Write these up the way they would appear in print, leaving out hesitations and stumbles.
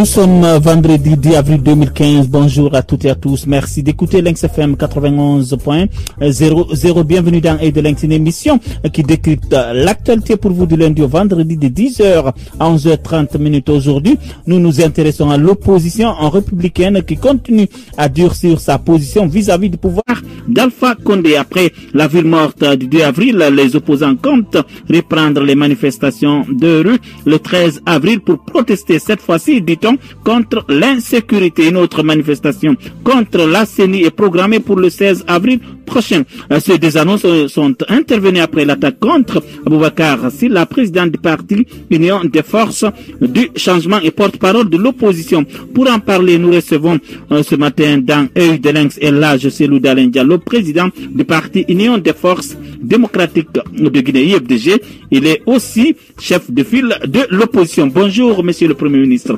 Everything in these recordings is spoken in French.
Nous sommes vendredi 10 avril 2015. Bonjour à toutes et à tous. Merci d'écouter Lynx FM 91.00. Bienvenue dans Œil de Lynx, une émission qui décrypte l'actualité pour vous du lundi au vendredi de 10h à 11h30 minutes. Aujourd'hui, nous nous intéressons à l'opposition républicaine qui continue à durcir sa position vis-à-vis du pouvoir d'Alpha Condé. Après la ville morte du 2 avril, les opposants comptent reprendre les manifestations de rue le 13 avril pour protester cette fois-ci, dit-on, contre l'insécurité. Une autre manifestation contre la CENI est programmée pour le 16 avril prochain. Ces deux annonces sont intervenues après l'attaque contre Aboubacar Silla, président du parti Union des forces du changement et porte-parole de l'opposition. Pour en parler, nous recevons ce matin dans Œil de Lynx Elhadj Cellou Dalein Diallo, président du parti Union des forces démocratiques de Guinée, UFDG. Il est aussi chef de file de l'opposition. Bonjour, monsieur le Premier ministre.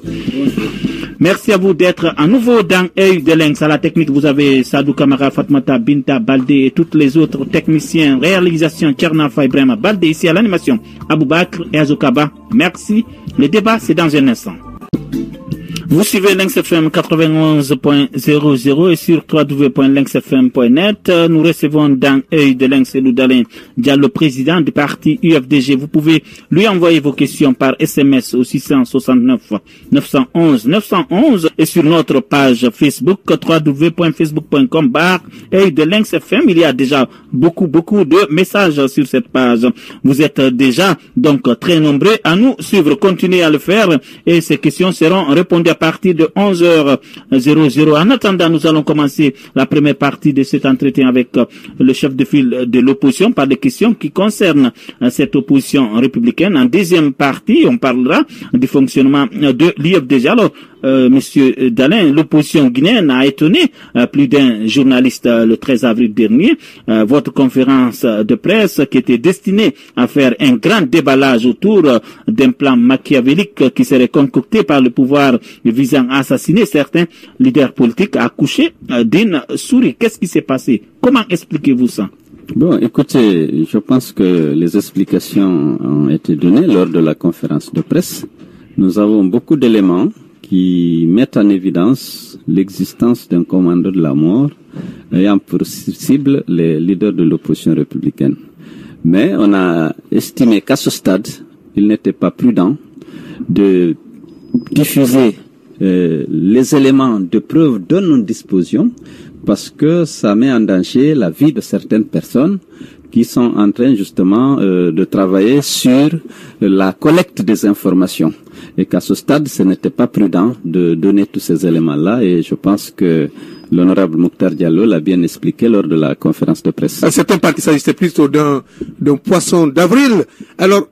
Merci à vous d'être à nouveau dans Œil de Lynx. À la technique, vous avez Sadou Kamara, Fatmata, Binta, Baldé et tous les autres techniciens. Réalisation, Tchernafa, Ibrahima Baldé. Ici à l'animation, Aboubakr et Azokaba. Merci. Le débat, c'est dans un instant. Vous suivez Lynx FM 91.00 et sur www.lynxfm.net. Nous recevons dans Œil de Lynx Cellou Dalein Diallo, président du parti UFDG. Vous pouvez lui envoyer vos questions par SMS au 669 911 911 et sur notre page Facebook www.facebook.com/Œil de Lynx FM. Il y a déjà beaucoup de messages sur cette page. Vous êtes déjà donc très nombreux à nous suivre. Continuez à le faire et ces questions seront répondues à partir de 11h00. En attendant, nous allons commencer la première partie de cet entretien avec le chef de file de l'opposition par des questions qui concernent cette opposition républicaine. En deuxième partie, on parlera du fonctionnement de l'UFDG. Alors, Monsieur Dalein, l'opposition guinéenne a étonné plus d'un journaliste le 13 avril dernier. Votre conférence de presse qui était destinée à faire un grand déballage autour d'un plan machiavélique qui serait concocté par le pouvoir visant à assassiner certains leaders politiques, a accouché d'une souris. Qu'est-ce qui s'est passé? Comment expliquez-vous ça? Bon, écoutez, je pense que les explications ont été données lors de la conférence de presse. Nous avons beaucoup d'éléments qui mettent en évidence l'existence d'un commando de la mort ayant pour cible les leaders de l'opposition républicaine. Mais on a estimé qu'à ce stade, il n'était pas prudent de diffuser les éléments de preuve dont nous disposions parce que ça met en danger la vie de certaines personnes qui sont en train justement de travailler sur la collecte des informations. Et qu'à ce stade, ce n'était pas prudent de donner tous ces éléments-là. Et je pense que l'honorable Mokhtar Diallo l'a bien expliqué lors de la conférence de presse. À certains partis, il s'agissait plutôt d'un poisson d'avril. Alors,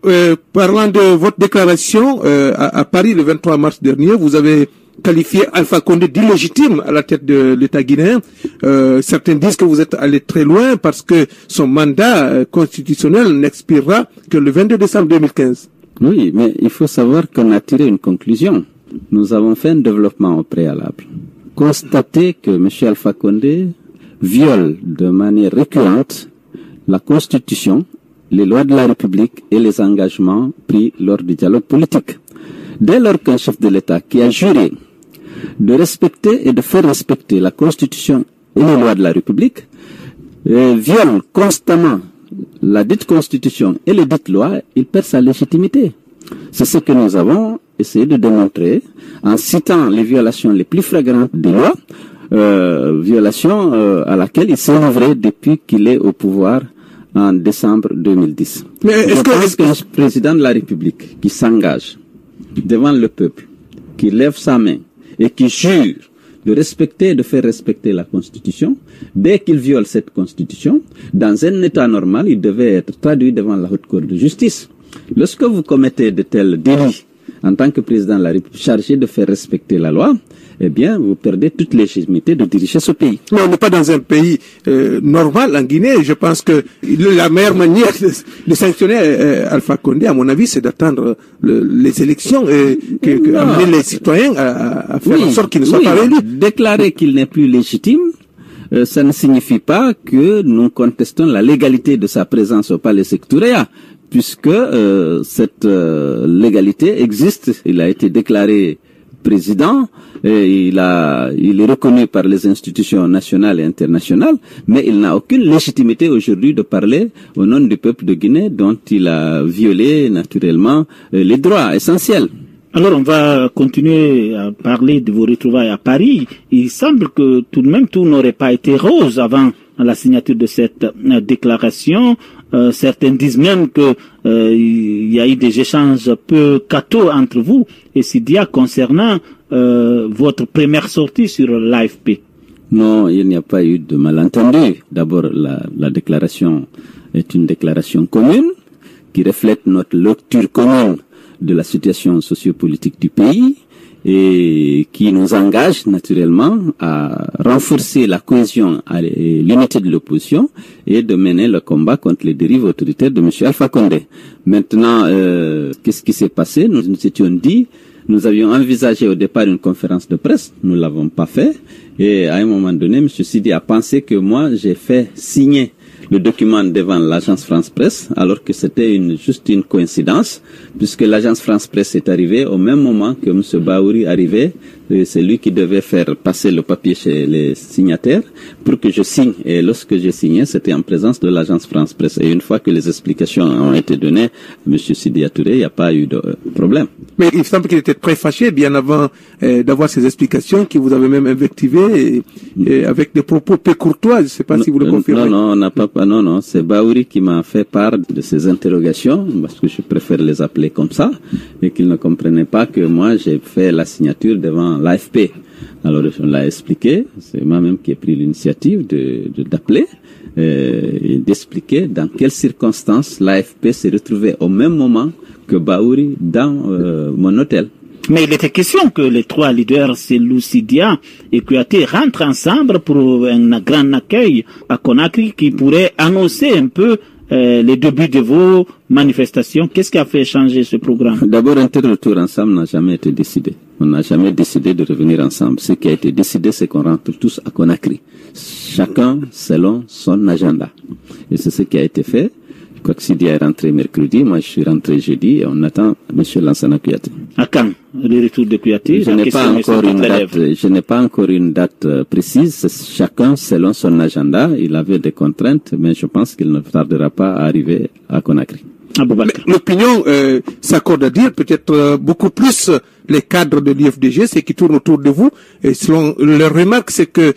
parlant de votre déclaration à Paris le 23 mars dernier, vous avez qualifié Alpha Condé d'illégitime à la tête de l'État guinéen. Certains disent que vous êtes allé très loin parce que son mandat constitutionnel n'expirera que le 22 décembre 2015. Oui, mais il faut savoir qu'on a tiré une conclusion. Nous avons fait un développement au préalable. Constater que M. Alpha Condé viole de manière récurrente la Constitution, les lois de la République et les engagements pris lors du dialogue politique. Dès lors qu'un chef de l'État qui a juré de respecter et de faire respecter la Constitution et les lois de la République viole constamment la dite Constitution et les dites lois, il perd sa légitimité. C'est ce que nous avons essayé de démontrer en citant les violations les plus flagrantes des lois, violations à laquelle il s'est livré depuis qu'il est au pouvoir en décembre 2010. Mais est-ce qu'un président de la République qui s'engage devant le peuple, qui lève sa main et qui jure de respecter et de faire respecter la Constitution, dès qu'il viole cette Constitution, dans un État normal, il devait être traduit devant la Haute Cour de justice. Lorsque vous commettez de tels délits en tant que président de la République chargé de faire respecter la loi, eh bien, vous perdez toute légitimité de diriger ce pays. Mais on n'est pas dans un pays normal en Guinée. Je pense que la meilleure manière de sanctionner Alpha Condé, à mon avis, c'est d'attendre les élections et amener les citoyens à faire en sorte qu'ils ne soient pas élus. Déclarer qu'il n'est plus légitime, ça ne signifie pas que nous contestons la légalité de sa présence au palais Sékou Touré, puisque cette légalité existe. Il a été déclaré président, il est reconnu par les institutions nationales et internationales, mais il n'a aucune légitimité aujourd'hui de parler au nom du peuple de Guinée dont il a violé naturellement les droits essentiels. Alors on va continuer à parler de vos retrouvailles à Paris. Il semble que tout de même tout n'aurait pas été rose avant la signature de cette déclaration. Certains disent même que il y a eu des échanges peu cathos entre vous et Sidia concernant votre première sortie sur l'AFP. Non, il n'y a pas eu de malentendu. D'abord, la déclaration est une déclaration commune qui reflète notre lecture commune de la situation sociopolitique du pays et qui nous engage naturellement à renforcer la cohésion et l'unité de l'opposition et de mener le combat contre les dérives autoritaires de M. Alpha Condé. Maintenant, qu'est-ce qui s'est passé? Nous étions dit, nous avions envisagé au départ une conférence de presse, nous ne l'avons pas fait, et à un moment donné, M. Sidi a pensé que moi, j'ai fait signer le document devant l'agence France Presse, alors que c'était juste une coïncidence, puisque l'agence France Presse est arrivée au même moment que M. Baouri arrivait. C'est lui qui devait faire passer le papier chez les signataires pour que je signe. Et lorsque j'ai signé, c'était en présence de l'agence France Presse. Et une fois que les explications ont été données, M. Sidi Touré, il n'y a pas eu de problème. Mais il semble qu'il était très fâché bien avant d'avoir ces explications, qui vous avez même invectivé et avec des propos peu courtois. Je ne sais pas si vous le confirmez. Non, on n'a pas. Non, c'est Baouri qui m'a fait part de ces interrogations, parce que je préfère les appeler comme ça, et qu'il ne comprenait pas que moi j'ai fait la signature devant l'AFP. Alors on l'a expliqué, c'est moi-même qui ai pris l'initiative d'appeler et d'expliquer dans quelles circonstances l'AFP s'est retrouvée au même moment que Baouri dans mon hôtel. Mais il était question que les trois leaders, Cellou, Sidia et Kouyaté, rentrent ensemble pour un grand accueil à Conakry qui pourrait annoncer un peu les débuts de vos manifestations. Qu'est-ce qui a fait changer ce programme? D'abord, un tel retour ensemble n'a jamais été décidé. On n'a jamais décidé de revenir ensemble. Ce qui a été décidé, c'est qu'on rentre tous à Conakry. Chacun selon son agenda. Et c'est ce qui a été fait. Je crois que Sidi est rentré mercredi, moi je suis rentré jeudi et on attend M. Lansana Kouyaté. À quand le retour de Kouyaté? Je n'ai pas encore une date précise. Chacun selon son agenda. Il avait des contraintes, mais je pense qu'il ne tardera pas à arriver à Conakry. L'opinion s'accorde à dire peut-être beaucoup plus les cadres de l'IFDG, c'est qui tournent autour de vous. Et selon leur remarque, c'est que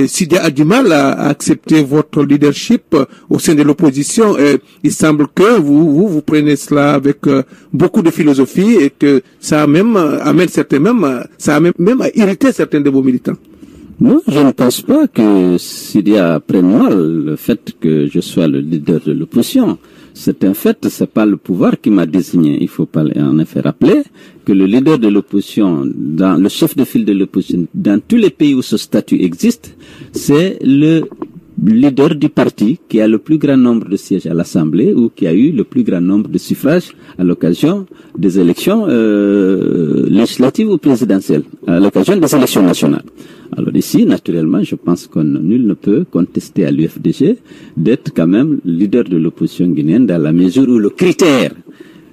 Sidia a du mal à accepter votre leadership au sein de l'opposition. Il semble que vous prenez cela avec beaucoup de philosophie et que ça a même amène certains ça a même à irriter certains de vos militants. Non, je ne pense pas que Sidia prenne mal le fait que je sois le leader de l'opposition. C'est un fait, c'est pas le pouvoir qui m'a désigné. Il faut pas en effet rappeler que le leader de l'opposition, le chef de file de l'opposition, dans tous les pays où ce statut existe, c'est le leader du parti qui a le plus grand nombre de sièges à l'Assemblée ou qui a eu le plus grand nombre de suffrages à l'occasion des élections législatives ou présidentielles, à l'occasion des élections nationales. Alors ici, naturellement, je pense que nul ne peut contester à l'UFDG d'être quand même leader de l'opposition guinéenne dans la mesure où le critère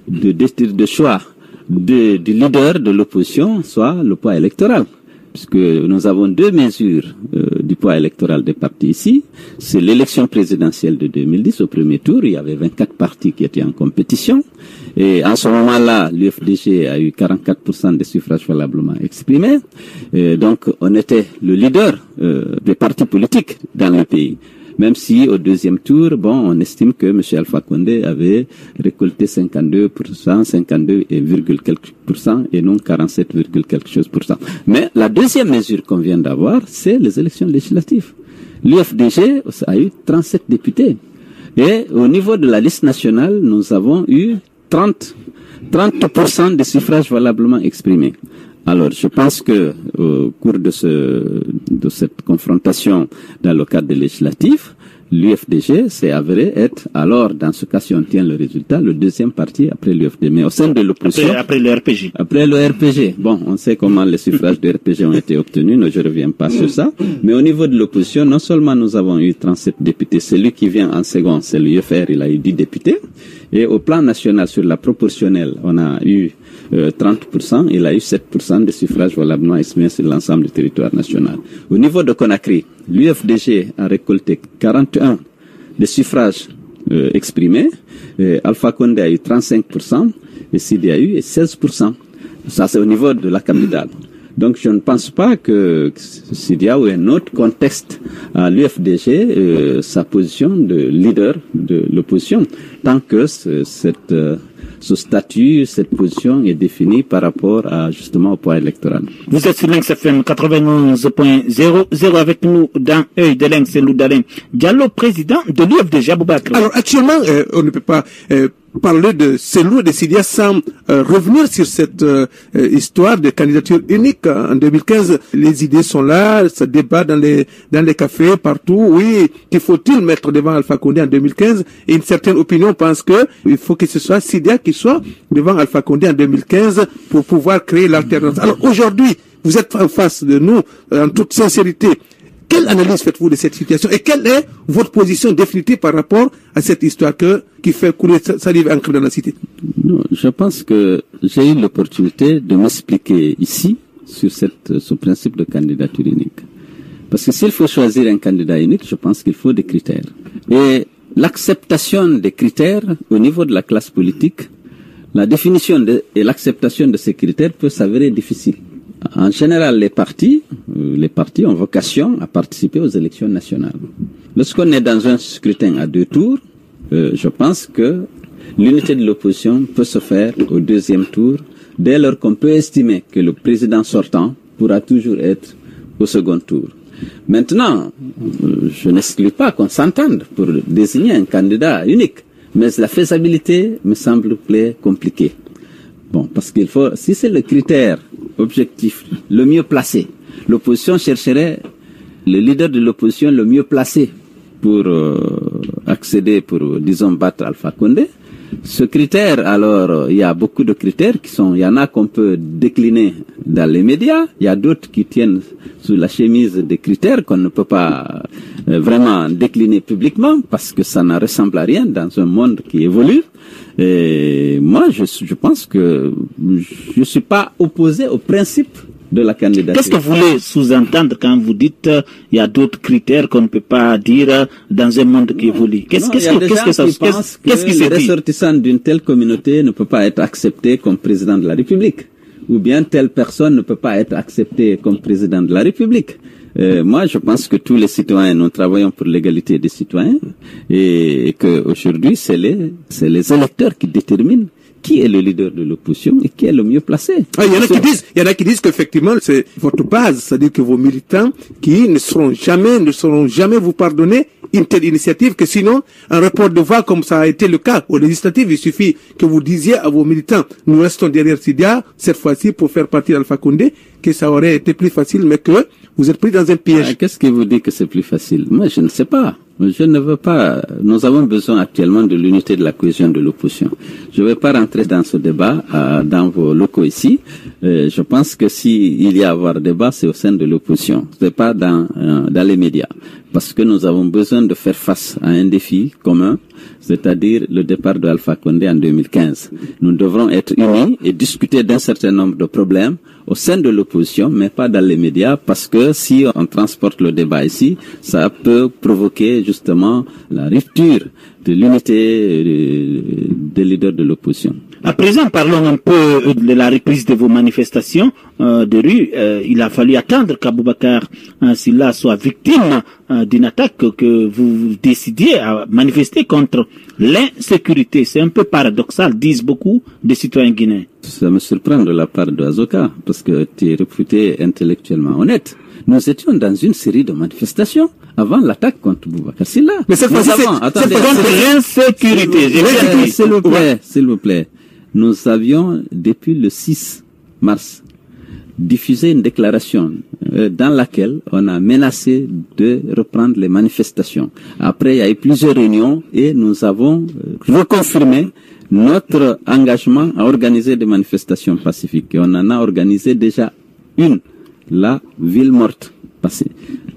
de choix du leader de l'opposition soit le poids électoral. Puisque nous avons deux mesures du poids électoral des partis ici. C'est l'élection présidentielle de 2010. Au premier tour, il y avait 24 partis qui étaient en compétition. Et en ce moment-là, l'UFDG a eu 44% des suffrages valablement exprimés. Et donc, on était le leader des partis politiques dans le pays. Même si au deuxième tour, on estime que M. Alpha Condé avait récolté 52%, 52 et quelques % et non 47, quelque chose %. Mais la deuxième mesure qu'on vient d'avoir, c'est les élections législatives. L'UFDG a eu 37 députés. Et au niveau de la liste nationale, nous avons eu 30% des suffrages valablement exprimés. Alors, je pense que au cours de cette confrontation dans le cadre des législatifs, l'UFDG s'est avéré être, alors, dans ce cas, si on tient le résultat, le deuxième parti après l'UFDG. Mais au sein de l'opposition... Après le RPG. Après le RPG. On sait comment les suffrages de RPG ont été obtenus, je ne reviens pas sur ça. Mais au niveau de l'opposition, non seulement nous avons eu 37 députés, celui qui vient en second, c'est l'UFR, il a eu 10 députés. Et au plan national, sur la proportionnelle, on a eu 30%, il a eu 7% de suffrages valablement exprimés sur l'ensemble du territoire national. Au niveau de Conakry, l'UFDG a récolté 41 de suffrages exprimés, Alpha Condé a eu 35%, et Sidi a eu 16%. Ça, c'est au niveau de la capitale. Donc, je ne pense pas que Sidia ou un autre contexte à l'UFDG sa position de leader de l'opposition, tant que ce statut, cette position est définie par rapport à, justement, au poids électoral. Vous êtes sur Lynx FM 91.00 avec nous dans Œil de Lynx, c'est Loudalin Diallo, président de l'UFDG Aboubakar. Alors, actuellement, on ne peut pas parler de Cellou et de Sidia sans revenir sur cette histoire de candidature unique. En 2015, les idées sont là, ça débat dans les cafés, partout. Oui, qu'il faut-il mettre devant Alpha Condé en 2015? Et une certaine opinion pense que il faut que ce soit Sidia qui soit devant Alpha Condé en 2015 pour pouvoir créer l'alternance. Alors aujourd'hui, vous êtes en face de nous, en toute sincérité. Quelle analyse faites-vous de cette situation et quelle est votre position définitive par rapport à cette histoire qui fait couler salive encre dans la cité? Non, je pense que j'ai eu l'opportunité de m'expliquer ici sur ce principe de candidature unique. Parce que s'il faut choisir un candidat unique, je pense qu'il faut des critères. Et l'acceptation des critères au niveau de la classe politique, la définition et l'acceptation de ces critères peut s'avérer difficile. En général, les partis ont vocation à participer aux élections nationales. Lorsqu'on est dans un scrutin à 2 tours, je pense que l'unité de l'opposition peut se faire au 2e tour, dès lors qu'on peut estimer que le président sortant pourra toujours être au 2e tour. Maintenant, je n'exclus pas qu'on s'entende pour désigner un candidat unique, mais la faisabilité me semble compliquée. Bon, parce qu'il faut, si c'est le critère objectif le mieux placé, l'opposition chercherait le leader de l'opposition le mieux placé pour accéder, pour, disons, battre Alpha Condé. Ce critère, alors, il y a beaucoup de critères il y en a qu'on peut décliner dans les médias, il y a d'autres qui tiennent sous la chemise des critères qu'on ne peut pas vraiment décliner publiquement parce que ça ne ressemble à rien dans un monde qui évolue. Et moi, je pense que je ne suis pas opposé au principe de la candidature. Qu'est-ce que vous voulez sous-entendre quand vous dites il y a d'autres critères qu'on ne peut pas dire dans un monde qui évolue? Qu'est-ce qui se dit? Le ressortissant d'une telle communauté ne peut pas être accepté comme président de la République, ou bien telle personne ne peut pas être acceptée comme président de la République. Moi, je pense que tous les citoyens, nous travaillons pour l'égalité des citoyens, et que aujourd'hui, c'est les électeurs qui déterminent qui est le leader de l'opposition et qui est le mieux placé. Il y en a qui disent qu'effectivement, c'est votre base, c'est-à-dire que vos militants qui ne sauront jamais vous pardonner une telle initiative, que sinon, un report de voix comme ça a été le cas aux législatives, il suffit que vous disiez à vos militants, nous restons derrière Sidia, cette fois-ci, pour faire partie d'Alpha Condé, que ça aurait été plus facile, mais que vous êtes pris dans un piège. Qu'est-ce qui vous dit que c'est plus facile? Moi, je ne sais pas. Je ne veux pas. Nous avons besoin actuellement de l'unité de la cohésion de l'opposition. Je ne vais pas rentrer dans ce débat dans vos locaux ici. Je pense que s'il y a à avoir débat, c'est au sein de l'opposition. Ce n'est pas dans les médias. Parce que nous avons besoin de faire face à un défi commun, c'est-à-dire le départ de Alpha Condé en 2015. Nous devrons être unis et discuter d'un certain nombre de problèmes au sein de l'opposition, mais pas dans les médias, parce que si on transporte le débat ici, ça peut provoquer justement la rupture de l'unité des leaders de l'opposition. À présent, parlons un peu de la reprise de vos manifestations de rue. Il a fallu attendre qu'Aboubacar Silla soit victime d'une attaque que vous décidiez à manifester contre l'insécurité. C'est un peu paradoxal, disent beaucoup de citoyens guinéens. Ça me surprend de la part de Azoka, parce que tu es réputé intellectuellement honnête. Nous étions dans une série de manifestations avant l'attaque contre Boubacar Silla. Mais cette fois-ci, c'est contre l'insécurité. S'il vous plaît. Nous avions, depuis le 6 mars, diffusé une déclaration dans laquelle on a menacé de reprendre les manifestations. Après, il y a eu plusieurs réunions et nous avons reconfirmé notre engagement à organiser des manifestations pacifiques. Et on en a organisé déjà une, la ville morte passée.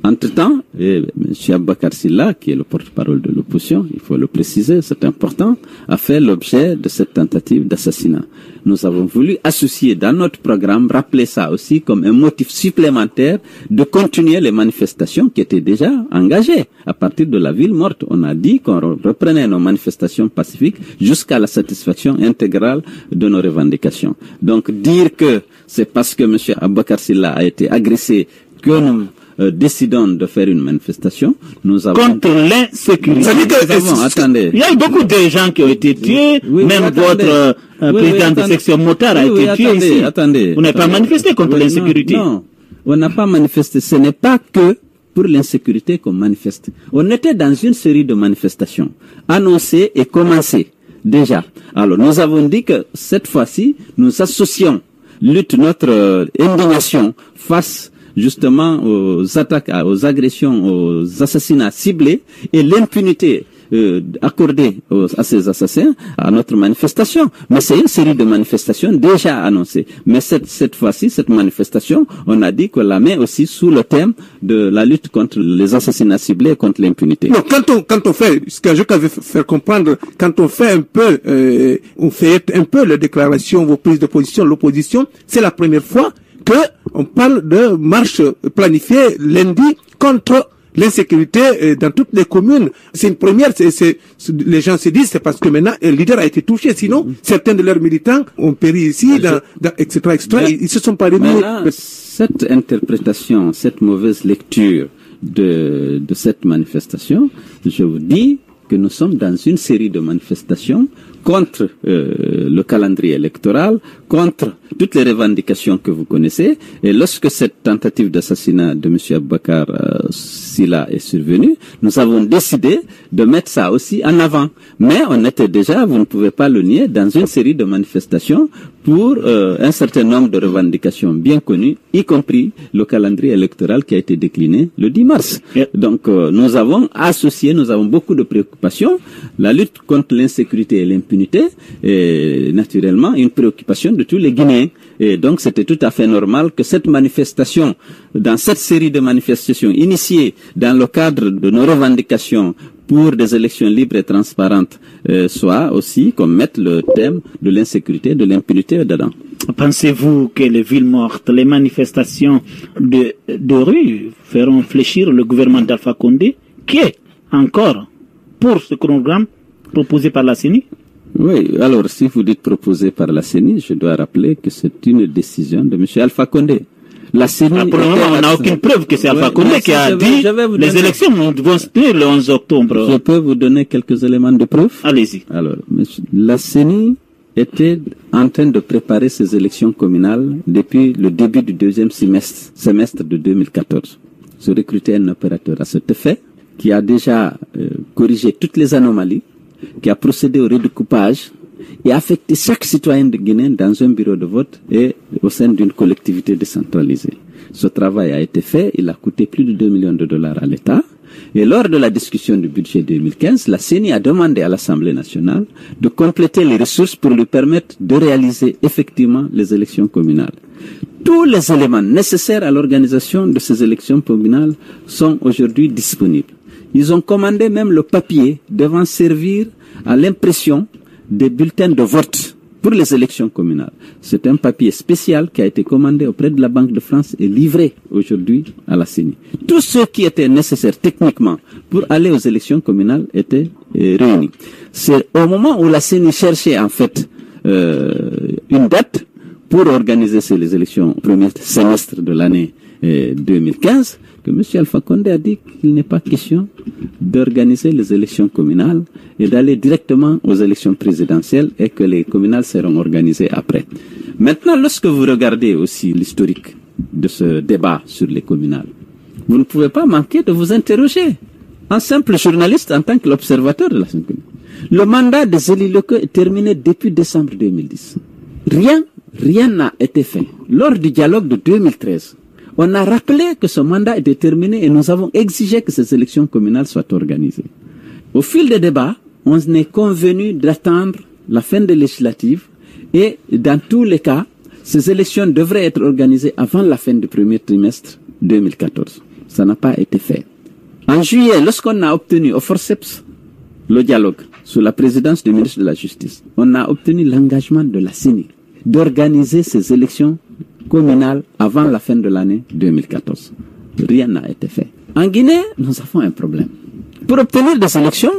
Entre-temps, M. Aboubacar Sylla, qui est le porte-parole de l'opposition, il faut le préciser, c'est important, a fait l'objet de cette tentative d'assassinat. Nous avons voulu associer dans notre programme, rappeler ça aussi comme un motif supplémentaire de continuer les manifestations qui étaient déjà engagées. À partir de la ville morte, on a dit qu'on reprenait nos manifestations pacifiques jusqu'à la satisfaction intégrale de nos revendications. Donc dire que c'est parce que M. Aboubacar Sylla a été agressé que nous décidons de faire une manifestation, nous avons... Contre l'insécurité. Attendez. Il y a eu beaucoup de gens qui ont été tués, même votre président de section motard a été tué ici. Vous n'avez pas manifesté contre l'insécurité. Non, on n'a pas manifesté. Ce n'est pas que pour l'insécurité qu'on manifeste. On était dans une série de manifestations, annoncées et commencées déjà. Alors, nous avons dit que cette fois-ci, nous associons notre indignation face justement aux attaques, aux agressions, aux assassinats ciblés et l'impunité accordée à ces assassins à notre manifestation. Mais c'est une série de manifestations déjà annoncées. Mais cette fois-ci, cette manifestation, on a dit qu'on la met aussi sous le thème de la lutte contre les assassinats ciblés et contre l'impunité. Non, quand on fait, ce que je veux faire comprendre, quand on fait on fait un peu les déclarations, vos prises de position, l'opposition, c'est la première fois que on parle de marche planifiée lundi contre l'insécurité dans toutes les communes. C'est une première, les gens se disent, c'est parce que maintenant un leader a été touché, sinon certains de leurs militants ont péri ici, etc. Ils se sont pas réunis. Cette interprétation, cette mauvaise lecture de cette manifestation, je vous dis que nous sommes dans une série de manifestations contre le calendrier électoral, contre toutes les revendications que vous connaissez. Et lorsque cette tentative d'assassinat de M. Aboubacar Sylla est survenue, nous avons décidé de mettre ça aussi en avant. Mais on était déjà, vous ne pouvez pas le nier, dans une série de manifestations pour un certain nombre de revendications bien connues, y compris le calendrier électoral qui a été décliné le 10 mars. Donc nous avons associé, nous avons beaucoup de préoccupations. La lutte contre l'insécurité et l'impunité est naturellement une préoccupation de tous les Guinéens. Et donc c'était tout à fait normal que cette manifestation, dans cette série de manifestations initiées dans le cadre de nos revendications pour des élections libres et transparentes, soit aussi qu'on mette le thème de l'insécurité, de l'impunité dedans. Pensez-vous que les villes mortes, les manifestations de rue feront fléchir le gouvernement d'Alpha Condé, qui est encore pour ce chronogramme proposé par la CENI? Oui, alors si vous dites proposé par la CENI, je dois rappeler que c'est une décision de M. Alpha Condé. La CENI pour le moment, on n'a aucune preuve que c'est Alpha Condé qui a dit les élections vont se tenir le 11 octobre. Je peux vous donner quelques éléments de preuve? Allez-y. Alors, la CENI était en train de préparer ces élections communales depuis le début du deuxième semestre de 2014. Se recruter un opérateur à cet effet, qui a déjà corrigé toutes les anomalies, qui a procédé au redécoupage et affecté chaque citoyen de Guinée dans un bureau de vote et au sein d'une collectivité décentralisée. Ce travail a été fait, il a coûté plus de 2 millions de dollars à l'État. Et lors de la discussion du budget 2015, la CENI a demandé à l'Assemblée nationale de compléter les ressources pour lui permettre de réaliser effectivement les élections communales. Tous les éléments nécessaires à l'organisation de ces élections communales sont aujourd'hui disponibles. Ils ont commandé même le papier devant servir à l'impression des bulletins de vote pour les élections communales. C'est un papier spécial qui a été commandé auprès de la Banque de France et livré aujourd'hui à la CENI. Tout ce qui était nécessaire techniquement pour aller aux élections communales était réuni. C'est au moment où la CENI cherchait en fait une date pour organiser les élections au premier semestre de l'année 2015 que M. Alpha Condé a dit qu'il n'est pas question d'organiser les élections communales et d'aller directement aux élections présidentielles et que les communales seront organisées après. Maintenant, lorsque vous regardez aussi l'historique de ce débat sur les communales, vous ne pouvez pas manquer de vous interroger. En simple journaliste, en tant que l'observateur de la scène communale, le mandat des élus locaux est terminé depuis décembre 2010. Rien n'a été fait. Lors du dialogue de 2013, on a rappelé que ce mandat était terminé et nous avons exigé que ces élections communales soient organisées. Au fil des débats, on est convenu d'attendre la fin des législatives et dans tous les cas, ces élections devraient être organisées avant la fin du premier trimestre 2014. Ça n'a pas été fait. En juillet, lorsqu'on a obtenu au forceps le dialogue sous la présidence du ministre de la Justice, on a obtenu l'engagement de la CENI d'organiser ces élections communales avant la fin de l'année 2014. Rien n'a été fait. En Guinée, nous avons un problème. Pour obtenir des élections,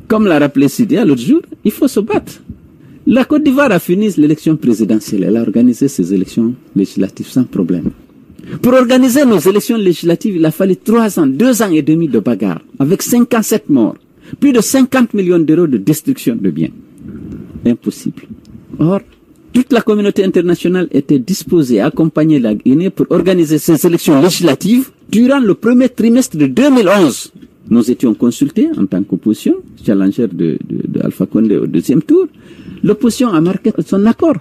comme l'a rappelé Sidia l'autre jour, il faut se battre. La Côte d'Ivoire a fini l'élection présidentielle. Elle a organisé ses élections législatives sans problème. Pour organiser nos élections législatives, il a fallu 3 ans, 2 ans et demi de bagarre, avec 57 morts, plus de 50 millions d'euros de destruction de biens. Impossible. Or, toute la communauté internationale était disposée à accompagner la Guinée pour organiser ces élections législatives durant le premier trimestre de 2011. Nous étions consultés en tant qu'opposition, challenger de Alpha Condé au 2e tour. L'opposition a marqué son accord.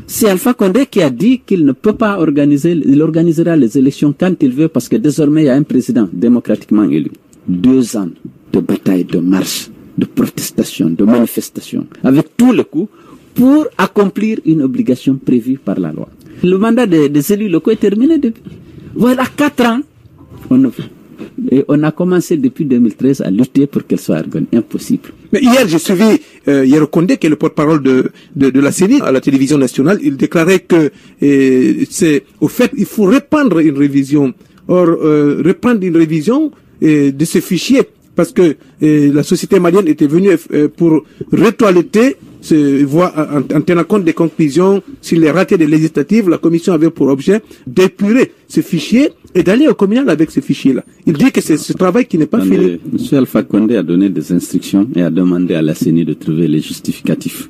C'est Alpha Condé qui a dit qu'il ne peut pas organiser, il organisera les élections quand il veut parce que désormais il y a un président démocratiquement élu. 2 ans de bataille, de marche, de protestation, de manifestation, avec tous les coups pour accomplir une obligation prévue par la loi. Le mandat des élus locaux est terminé depuis. Voilà 4 ans. On a commencé depuis 2013 à lutter pour qu'elle soit organisée. Impossible. Mais hier, j'ai suivi Yero Condé, qui est le porte-parole de la CENI à la télévision nationale. Il déclarait que au fait, il faut reprendre une révision. Or, reprendre une révision de ce fichier, parce que la société malienne était venue pour retoiletter, en tenant compte des conclusions sur les ratés des législatives. La commission avait pour objet d'épurer ce fichier et d'aller au communal avec ce fichier-là. Il dit que c'est ce travail qui n'est pas fini. M. Alpha Condé a donné des instructions et a demandé à la CENI de trouver les justificatifs.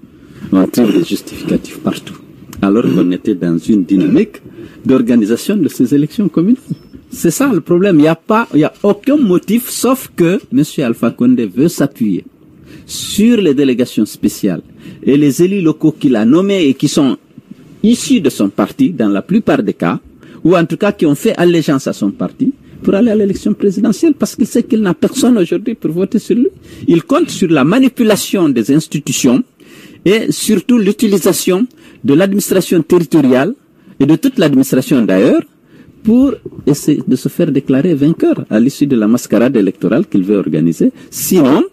On trouve des justificatifs partout. Alors qu'on était dans une dynamique d'organisation de ces élections communales. C'est ça le problème. Il n'y a aucun motif sauf que M. Alpha Condé veut s'appuyer sur les délégations spéciales et les élus locaux qu'il a nommés et qui sont issus de son parti dans la plupart des cas, ou en tout cas qui ont fait allégeance à son parti, pour aller à l'élection présidentielle, parce qu'il sait qu'il n'a personne aujourd'hui pour voter sur lui. Il compte sur la manipulation des institutions et surtout l'utilisation de l'administration territoriale et de toute l'administration d'ailleurs pour essayer de se faire déclarer vainqueur à l'issue de la mascarade électorale qu'il veut organiser. Sinon,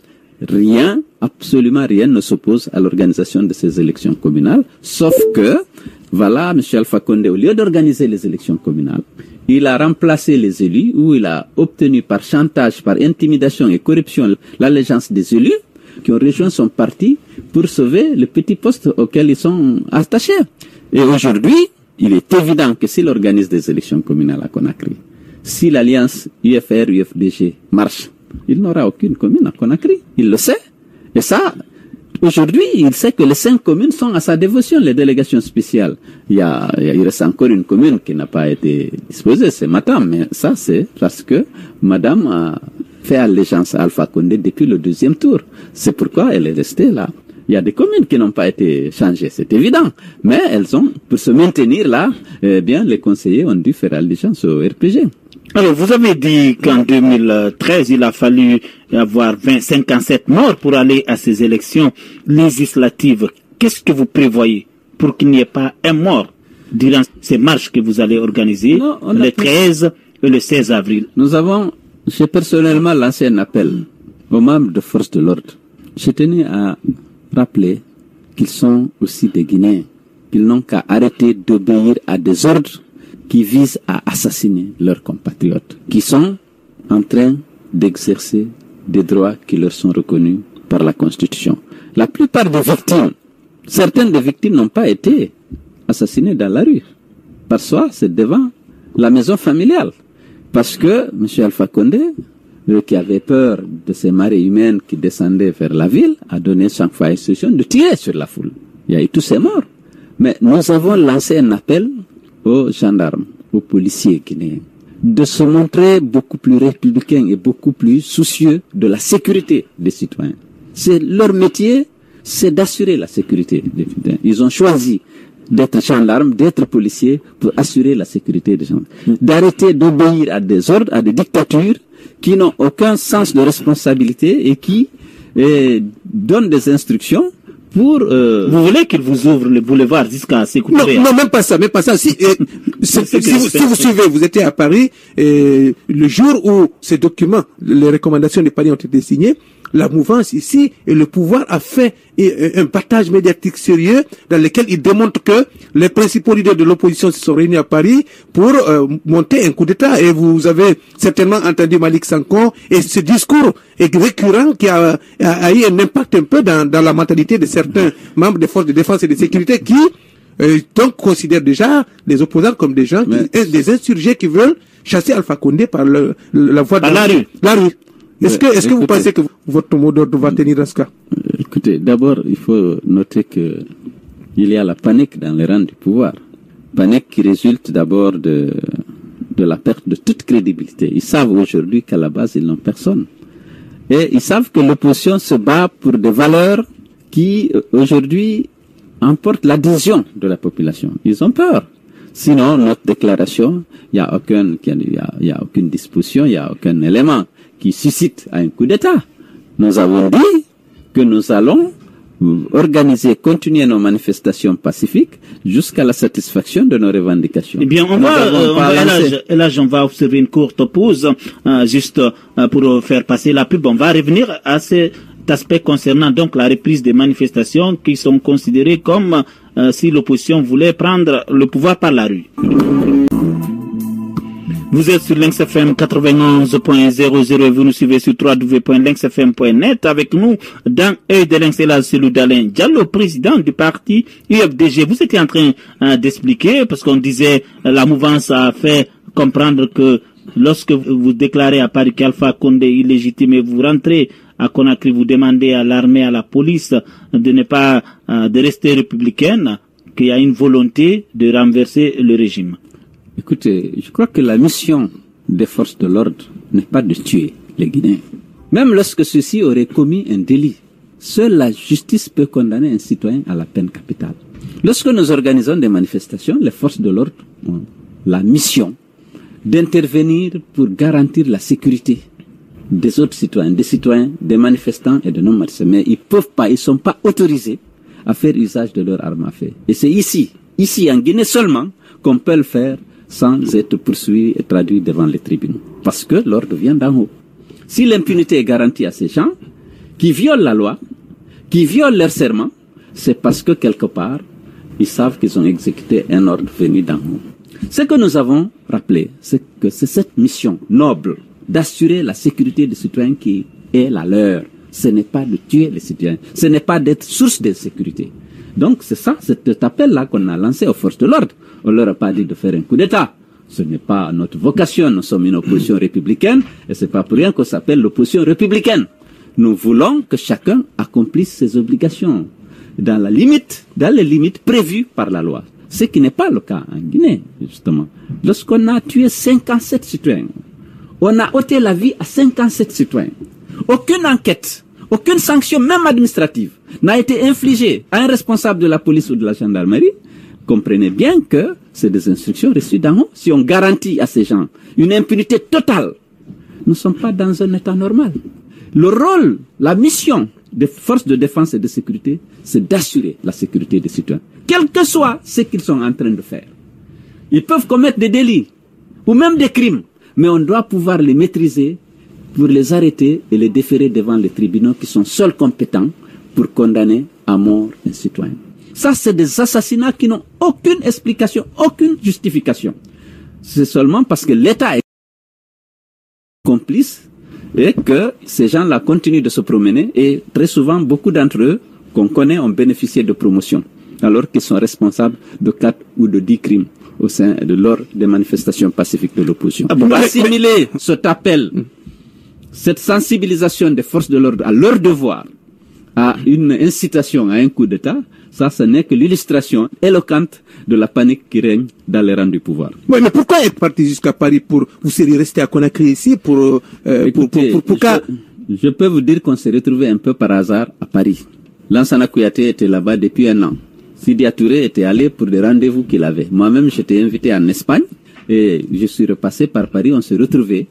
rien, absolument rien ne s'oppose à l'organisation de ces élections communales, sauf que, voilà, M. Alpha Condé, au lieu d'organiser les élections communales, il a remplacé les élus, ou il a obtenu par chantage, par intimidation et corruption l'allégeance des élus qui ont rejoint son parti pour sauver le petit poste auquel ils sont attachés. Et aujourd'hui, il est évident que s'il organise des élections communales à Conakry, si l'alliance UFR-UFDG marche, il n'aura aucune commune à Conakry. Il le sait. Et ça, aujourd'hui, il sait que les 5 communes sont à sa dévotion, les délégations spéciales. Il reste encore une commune qui n'a pas été disposée, c'est Matam. Mais ça, c'est parce que Madame a fait allégeance à Alpha Condé depuis le 2e tour. C'est pourquoi elle est restée là. Il y a des communes qui n'ont pas été changées, c'est évident. Mais elles ont, pour se maintenir là, bien, les conseillers ont dû faire allégeance au RPG. Alors, vous avez dit qu'en 2013, il a fallu avoir 57 morts pour aller à ces élections législatives. Qu'est-ce que vous prévoyez pour qu'il n'y ait pas un mort durant ces marches que vous allez organiser le 13 et le 16 avril? J'ai personnellement lancé un appel aux membres de forces de l'ordre. Je tenais à rappeler qu'ils sont aussi des Guinéens, qu'ils n'ont qu'à arrêter d'obéir à des ordres qui visent à assassiner leurs compatriotes, qui sont en train d'exercer des droits qui leur sont reconnus par la Constitution. La plupart des victimes, certaines des victimes n'ont pas été assassinées dans la rue. Parfois, c'est devant la maison familiale. Parce que M. Alpha Condé, qui avait peur de ces marées humaines qui descendaient vers la ville, a donné chaque fois instruction de tirer sur la foule. Il y a eu tous ces morts. Mais nous avons lancé un appel aux gendarmes, aux policiers guinéens, de se montrer beaucoup plus républicains et beaucoup plus soucieux de la sécurité des citoyens. C'est leur métier, c'est d'assurer la sécurité des citoyens. Ils ont choisi d'être gendarmes, d'être policiers pour assurer la sécurité des gens. D'arrêter d'obéir à des ordres, à des dictatures qui n'ont aucun sens de responsabilité et qui donnent des instructions pour... Vous voulez qu'il vous ouvre le boulevard jusqu'à Sékou Touré? Non, même pas ça. Si vous suivez, vous étiez à Paris, le jour où ces documents, les recommandations de Paris ont été signées, la mouvance ici et le pouvoir a fait un partage médiatique sérieux dans lequel il démontre que les principaux leaders de l'opposition se sont réunis à Paris pour monter un coup d'État. Et vous avez certainement entendu Malik Sankon et ce discours est récurrent qui a eu un impact un peu dans la mentalité de certains membres des forces de défense et de sécurité qui donc considèrent déjà les opposants comme des gens, des insurgés qui veulent chasser Alpha Condé par la voie de la rue. Est-ce que vous pensez que votre mot d'ordre va tenir dans ce cas? Écoutez, d'abord, il faut noter que il y a la panique dans les rangs du pouvoir. Panique qui résulte d'abord de la perte de toute crédibilité. Ils savent aujourd'hui qu'à la base, ils n'ont personne. Et ils savent que l'opposition se bat pour des valeurs qui, aujourd'hui, emportent l'adhésion de la population. Ils ont peur. Sinon, notre déclaration, il n'y a aucune disposition, il n'y a aucun élément qui suscite un coup d'État. Nous avons dit que nous allons continuer nos manifestations pacifiques jusqu'à la satisfaction de nos revendications. Eh bien, on va observer une courte pause, juste pour faire passer la pub. On va revenir à cet aspect concernant donc la reprise des manifestations qui sont considérées comme si l'opposition voulait prendre le pouvoir par la rue. Vous êtes sur Lynx FM 91.00 et vous nous suivez sur www.lynxfm.net. Avec nous, dans Œil de Lynx, c'est là celui d'Alain Diallo, président du parti UFDG. Vous étiez en train d'expliquer, parce qu'on disait la mouvance a fait comprendre que lorsque vous déclarez à Paris qu'Alpha Condé est illégitime et vous rentrez à Conakry, vous demandez à l'armée, à la police de ne pas de rester républicaine, qu'il y a une volonté de renverser le régime. Écoutez, je crois que la mission des forces de l'ordre n'est pas de tuer les Guinéens. Même lorsque ceux-ci auraient commis un délit, seule la justice peut condamner un citoyen à la peine capitale. Lorsque nous organisons des manifestations, les forces de l'ordre ont la mission d'intervenir pour garantir la sécurité des autres citoyens, des manifestants et de non-manifestants. Mais ils ne sont pas autorisés à faire usage de leur arme à feu. Et c'est ici en Guinée seulement, qu'on peut le faire sans être poursuivi et traduit devant les tribunaux. Parce que l'ordre vient d'en haut. Si l'impunité est garantie à ces gens qui violent la loi, qui violent leur serment, c'est parce que quelque part, ils savent qu'ils ont exécuté un ordre venu d'en haut. Ce que nous avons rappelé, c'est que c'est cette mission noble d'assurer la sécurité des citoyens qui est la leur. Ce n'est pas de tuer les citoyens, ce n'est pas d'être source d'insécurité. Donc c'est ça, cet appel-là qu'on a lancé aux forces de l'ordre. On leur a pas dit de faire un coup d'État. Ce n'est pas notre vocation. Nous sommes une opposition républicaine et c'est pas pour rien qu'on s'appelle l'opposition républicaine. Nous voulons que chacun accomplisse ses obligations dans les limites prévues par la loi. Ce qui n'est pas le cas en Guinée, justement. Lorsqu'on a tué 57 citoyens, on a ôté la vie à 57 citoyens. Aucune enquête, aucune sanction, même administrative, n'a été infligée à un responsable de la police ou de la gendarmerie. Comprenez bien que c'est des instructions reçues d'en haut. Si on garantit à ces gens une impunité totale, nous ne sommes pas dans un état normal. Le rôle, la mission des forces de défense et de sécurité, c'est d'assurer la sécurité des citoyens, quel que soit ce qu'ils sont en train de faire. Ils peuvent commettre des délits ou même des crimes, mais on doit pouvoir les maîtriser pour les arrêter et les déférer devant les tribunaux qui sont seuls compétents pour condamner à mort un citoyen. Ça, c'est des assassinats qui n'ont aucune explication, aucune justification. C'est seulement parce que l'État est complice et que ces gens-là continuent de se promener et très souvent, beaucoup d'entre eux qu'on connaît ont bénéficié de promotion alors qu'ils sont responsables de 4 ou de 10 crimes au sein de lors des manifestations pacifiques de l'opposition. Pour assimiler cet appel, cette sensibilisation des forces de l'ordre à leur devoir, à une incitation à un coup d'État, ça, ce n'est que l'illustration éloquente de la panique qui règne dans les rangs du pouvoir. Oui, mais pourquoi être parti jusqu'à Paris vous seriez resté à Conakry ici Je peux vous dire qu'on s'est retrouvé un peu par hasard à Paris. Lansana Kouyaté était là-bas depuis 1 an. Sidi Touré était allé pour des rendez-vous qu'il avait. Moi-même, j'étais invité en Espagne et je suis repassé par Paris. On s'est retrouvés.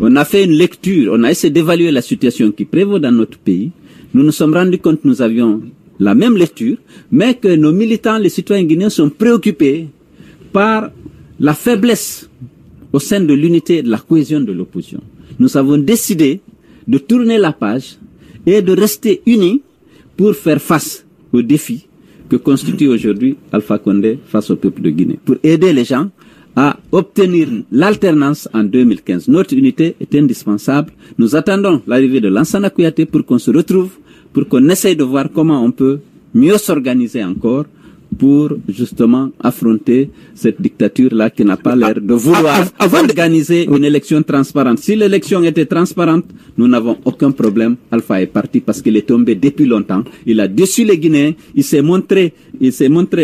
On a fait une lecture. On a essayé d'évaluer la situation qui prévaut dans notre pays. Nous nous sommes rendus compte que nous avions la même lecture, mais que nos militants, les citoyens guinéens, sont préoccupés par la faiblesse au sein de l'unité et de la cohésion de l'opposition. Nous avons décidé de tourner la page et de rester unis pour faire face aux défis que constitue aujourd'hui Alpha Condé face au peuple de Guinée, pour aider les gens à obtenir l'alternance en 2015. Notre unité est indispensable. Nous attendons l'arrivée de Lansana Kouyaté pour qu'on se retrouve, pour qu'on essaye de voir comment on peut mieux s'organiser encore pour justement affronter cette dictature-là qui n'a pas l'air de vouloir organiser une élection transparente. Si l'élection était transparente, nous n'avons aucun problème. Alpha est parti parce qu'il est tombé depuis longtemps. Il a déçu les Guinéens. Il s'est montré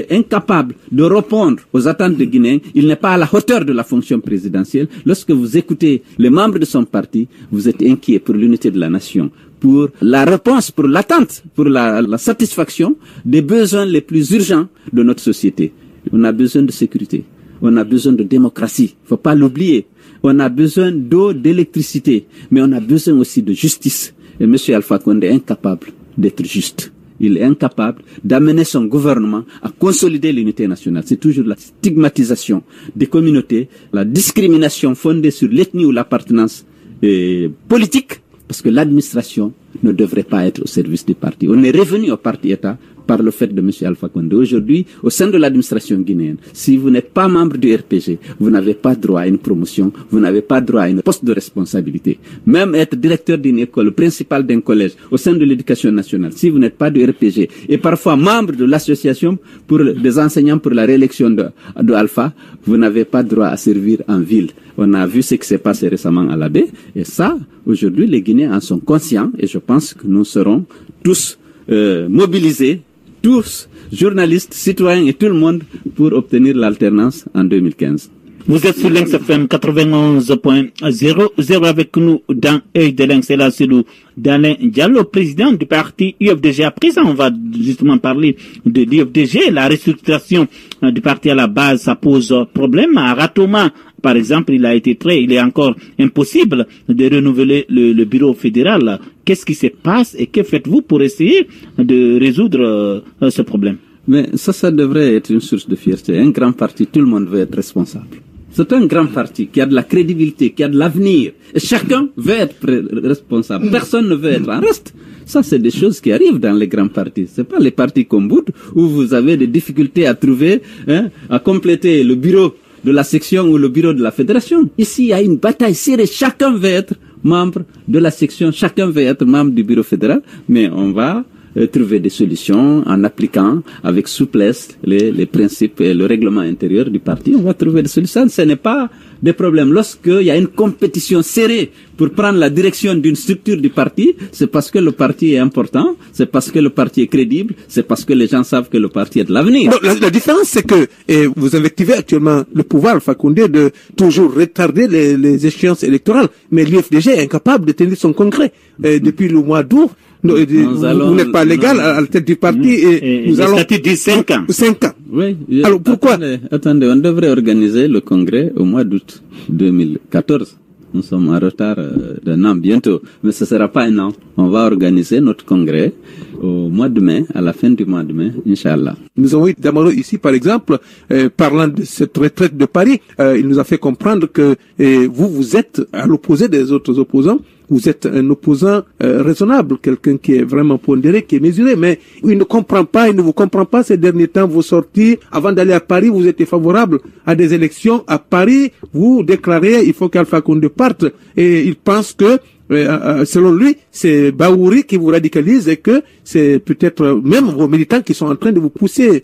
incapable de répondre aux attentes des Guinéens. Il n'est pas à la hauteur de la fonction présidentielle. Lorsque vous écoutez les membres de son parti, vous êtes inquiets pour l'unité de la nation, pour la réponse, pour l'attente, pour la satisfaction des besoins les plus urgents de notre société. On a besoin de sécurité, on a besoin de démocratie, il ne faut pas l'oublier. On a besoin d'eau, d'électricité, mais on a besoin aussi de justice. Et M. Alpha Condé est incapable d'être juste. Il est incapable d'amener son gouvernement à consolider l'unité nationale. C'est toujours la stigmatisation des communautés, la discrimination fondée sur l'ethnie ou l'appartenance politique, parce que l'administration ne devrait pas être au service du parti. On est revenu au parti-État par le fait de M. Alpha Condé. Aujourd'hui, au sein de l'administration guinéenne, si vous n'êtes pas membre du RPG, vous n'avez pas droit à une promotion, vous n'avez pas droit à un poste de responsabilité. Même être directeur d'une école, principal d'un collège, au sein de l'éducation nationale, si vous n'êtes pas du RPG, et parfois membre de l'association pour des enseignants pour la réélection de Alpha, vous n'avez pas droit à servir en ville. On a vu ce qui s'est passé récemment à la baie, et ça, aujourd'hui, les Guinéens en sont conscients, et je pense que nous serons tous mobilisés, tous, journalistes, citoyens et tout le monde, pour obtenir l'alternance en 2015. Vous êtes sur Lynx FM 91.00 avec nous dans Œil de Lynx. Et là, c'est nous, d'Alain Diallo, président du parti UFDG. Après ça, on va justement parler de l'UFDG. La restructuration du parti à la base, ça pose problème. À Ratoma, par exemple, il est encore impossible de renouveler le bureau fédéral. Qu'est-ce qui se passe et que faites-vous pour essayer de résoudre ce problème? Mais ça devrait être une source de fierté. Un grand parti, tout le monde veut être responsable. C'est un grand parti qui a de la crédibilité, qui a de l'avenir. Et chacun veut être responsable. Personne ne veut être en reste. Ça, c'est des choses qui arrivent dans les grands partis. C'est pas les partis comme Bout, où vous avez des difficultés à trouver, à compléter le bureau de la section ou le bureau de la fédération. Ici, il y a une bataille serrée. Chacun veut être membre de la section, chacun veut être membre du bureau fédéral, mais on va trouver des solutions en appliquant avec souplesse les principes et le règlement intérieur du parti. On va trouver des solutions. Ce n'est pas des problèmes. Lorsqu'il y a une compétition serrée pour prendre la direction d'une structure du parti, c'est parce que le parti est important, c'est parce que le parti est crédible, c'est parce que les gens savent que le parti a de l'avenir. La différence, c'est que vous invectivez actuellement le pouvoir Alpha Condé de toujours retarder les échéances électorales, mais l'UFDG est incapable de tenir son congrès depuis le mois d'août. Vous n'êtes pas légal à la tête du parti et nous allons... statut dit 5 ans. 5 ans. Oui. Alors pourquoi? Attendez, on devrait organiser le congrès au mois d'août 2014. Nous sommes en retard d'un an bientôt, mais ce ne sera pas un an. On va organiser notre congrès au mois de mai, à la fin du mois de mai, Inch'Allah. Nous avons eu Damaro ici, par exemple, parlant de cette retraite de Paris, il nous a fait comprendre que vous êtes à l'opposé des autres opposants. Vous êtes un opposant raisonnable, quelqu'un qui est vraiment pondéré, qui est mesuré, mais il ne comprend pas, il ne vous comprend pas ces derniers temps, vos sorties. Avant d'aller à Paris, vous étiez favorable à des élections. À Paris, vous déclarez il faut qu'Alpha Condé parte. Et il pense que, selon lui, c'est Baouri qui vous radicalise et que c'est peut-être même vos militants qui sont en train de vous pousser.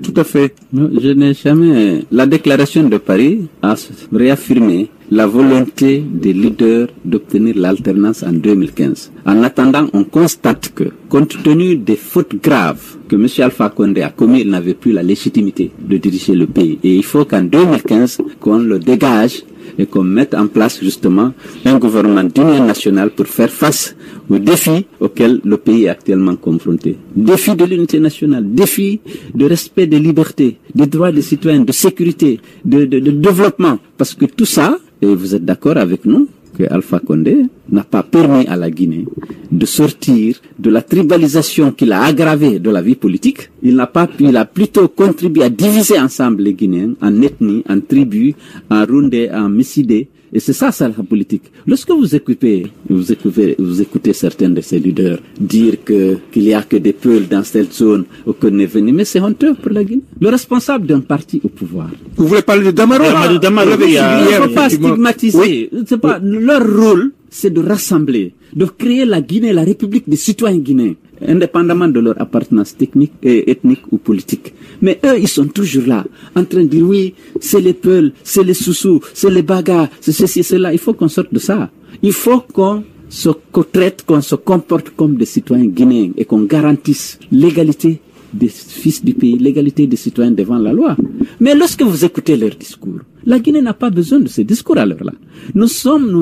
Tout à fait. Non, je n'ai jamais... La déclaration de Paris a réaffirmé la volonté des leaders d'obtenir l'alternance en 2015. En attendant, on constate que, compte tenu des fautes graves que M. Alpha Condé a commis, il n'avait plus la légitimité de diriger le pays. Et il faut qu'en 2015, qu'on le dégage et qu'on mette en place justement un gouvernement d'union nationale pour faire face aux défis auxquels le pays est actuellement confronté. Défis de l'unité nationale, défis de respect des libertés, des droits des citoyens, de sécurité, de développement. Parce que tout ça, et vous êtes d'accord avec nous, que Alpha Condé n'a pas permis à la Guinée de sortir de la tribalisation qu'il a aggravée de la vie politique. Il a plutôt contribué à diviser ensemble les Guinéens en ethnies, en tribus, en Rundé, en Missidé. Et c'est ça la politique. Lorsque vous écoutez certains de ces leaders dire qu'il y a que des peuples dans cette zone au Côte-Niveni, mais c'est honteux pour la Guinée. Le responsable d'un parti au pouvoir. Vous voulez parler de Damaro? Il ne faut pas stigmatiser. Oui. C'est pas, leur rôle, c'est de rassembler, de créer la Guinée, la République des citoyens guinéens, indépendamment de leur appartenance technique, ethnique ou politique. Mais eux, ils sont toujours là, en train de dire oui, c'est les Peuls, c'est les Soussous, c'est les Bagas, c'est ceci, c'est là. Il faut qu'on sorte de ça. Il faut qu'on se traite, qu'on se comporte comme des citoyens guinéens et qu'on garantisse l'égalité des fils du pays, l'égalité des citoyens devant la loi. Mais lorsque vous écoutez leurs discours, la Guinée n'a pas besoin de ces discours à l'heure là. Nous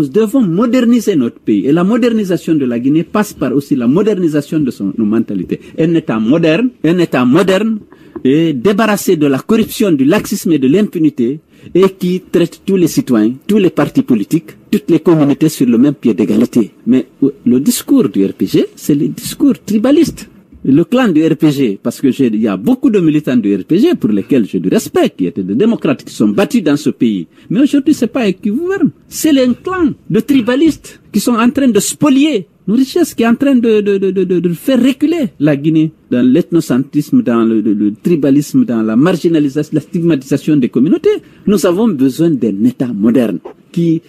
devons moderniser notre pays. Et la modernisation de la Guinée passe par aussi la modernisation de nos mentalités. Un État moderne et débarrassé de la corruption, du laxisme et de l'impunité et qui traite tous les citoyens, tous les partis politiques, toutes les communautés sur le même pied d'égalité. Mais le discours du RPG, c'est le discours tribaliste. Le clan du RPG, parce que il y a beaucoup de militants du RPG pour lesquels j'ai du respect, qui étaient des démocrates, qui sont battus dans ce pays. Mais aujourd'hui, c'est pas eux qui gouvernent. C'est un clan de tribalistes qui sont en train de spolier nos richesses, qui est en train de faire reculer la Guinée dans l'ethnocentrisme, dans le tribalisme, dans la marginalisation, la stigmatisation des communautés. Nous avons besoin d'un État moderne qui,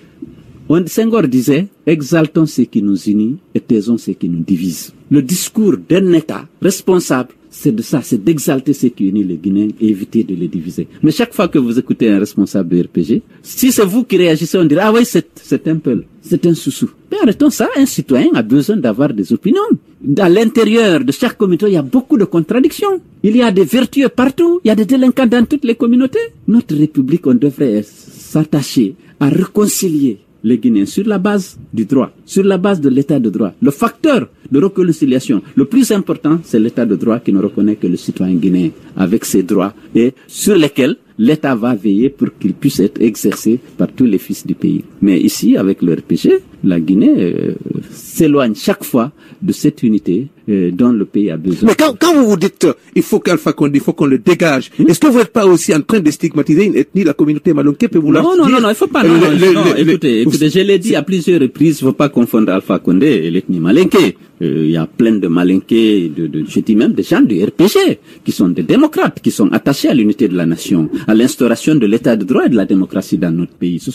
Senghor disait, exaltons ce qui nous unit et taisons ce qui nous divise. Le discours d'un État responsable, c'est de ça, c'est d'exalter ce qui unit les Guinéens et éviter de les diviser. Mais chaque fois que vous écoutez un responsable de RPG, si c'est vous qui réagissez, on dirait, ah oui, c'est un Peul, c'est un Soussou. Mais arrêtons ça, un citoyen a besoin d'avoir des opinions. Dans l'intérieur de chaque communauté, il y a beaucoup de contradictions. Il y a des vertueux partout, il y a des délinquants dans toutes les communautés. Notre République, on devrait s'attacher à réconcilier les Guinéens sur la base du droit, sur la base de l'état de droit. Le facteur de réconciliation, le plus important, c'est l'état de droit qui ne reconnaît que le citoyen guinéen avec ses droits et sur lesquels l'État va veiller pour qu'il puisse être exercé par tous les fils du pays. Mais ici, avec le RPG, la Guinée s'éloigne chaque fois de cette unité dont le pays a besoin. Mais quand vous vous dites il faut qu'Alpha Condé, il faut qu'on le dégage, est-ce que vous n'êtes pas aussi en train de stigmatiser une ethnie, la communauté malonké? Non, il faut pas. Écoutez, je l'ai dit à plusieurs reprises, il ne faut pas confondre Alpha Condé et l'ethnie malinké. Il y a plein de malinqués, je dis même des gens du RPG, qui sont des démocrates, qui sont attachés à l'unité de la nation, à l'instauration de l'état de droit et de la démocratie dans notre pays. Ils se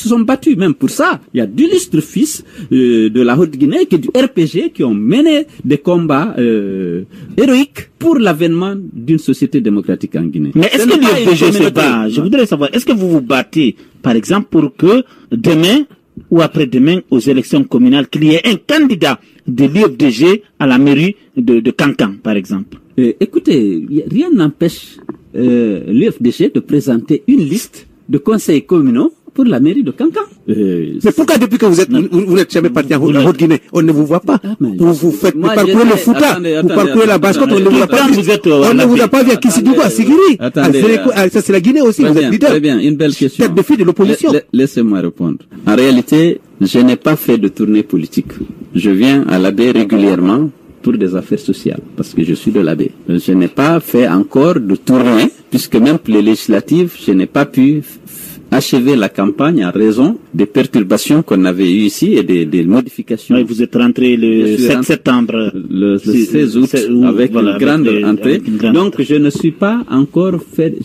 sont battus même pour ça. Il y a d'illustres fils de la Haute-Guinée qui du RPG qui ont mené des combats héroïques pour l'avènement d'une société démocratique en Guinée. Mais est-ce que l'UFDG se bat? Je voudrais savoir, est-ce que vous vous battez, par exemple, pour que demain ou après-demain aux élections communales, qu'il y ait un candidat de l'UFDG à la mairie de Kankan, par exemple? Écoutez, rien n'empêche l'UFDG de présenter une liste de conseils communaux pour la mairie de Kankan. Mais pourquoi depuis que vous n'êtes jamais parti en Haute-Guinée, on ne vous voit pas? Vous parcourez le Fouta, vous parcourez la Basse-Côte, on ne vous voit pas. On ne vous a pas vu à Kissidougou, à Sigiri. Ça c'est la Guinée aussi, vous êtes leader. Très bien, une belle question. Tête de file de l'opposition. Laissez-moi répondre. En réalité, je n'ai pas fait de tournée politique. Je viens à l'AB régulièrement pour des affaires sociales, parce que je suis de l'AB. Je n'ai pas fait encore de tournée, puisque même pour les législatives, je n'ai pas pu achever la campagne en raison des perturbations qu'on avait eues ici et des modifications. Oui, vous êtes rentré le 7 septembre. Le 16 août, avec une grande entrée. Donc, je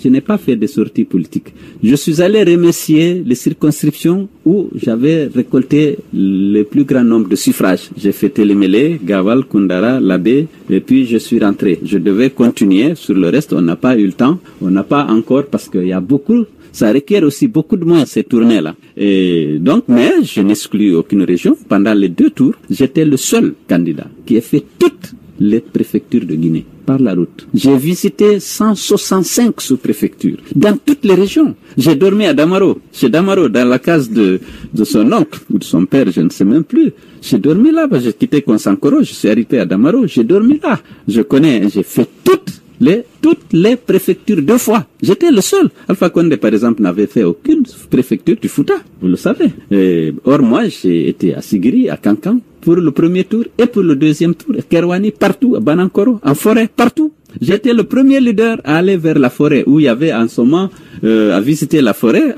n'ai pas fait de sorties politiques. Je suis allé remercier les circonscriptions où j'avais récolté le plus grand nombre de suffrages. J'ai fait Télémélé, Gaval, Koundara, Labé, et puis je suis rentré. Je devais continuer. Sur le reste, on n'a pas eu le temps. On n'a pas encore, parce qu'il y a beaucoup. Ça requiert aussi beaucoup de moyens, ces tournées-là. Et donc, mais je n'exclus aucune région. Pendant les 2 tours, j'étais le seul candidat qui a fait toutes les préfectures de Guinée par la route. J'ai visité 165 sous-préfectures dans toutes les régions. J'ai dormi à Damaro, chez Damaro, dans la case de son oncle ou de son père, je ne sais même plus. J'ai dormi là, j'ai quitté Konsankoro, je suis arrivé à Damaro, j'ai dormi là. J'ai fait toutes toutes les préfectures 2 fois. J'étais le seul. Alpha Condé, par exemple, n'avait fait aucune préfecture du Fouta, vous le savez. Or, moi, j'ai été à Sigiri, à Kankan, pour le premier tour et pour le deuxième tour. Kerwani, partout, à Banankoro, en forêt, partout. J'étais le premier leader à aller vers la forêt, où il y avait en ce moment, à visiter la forêt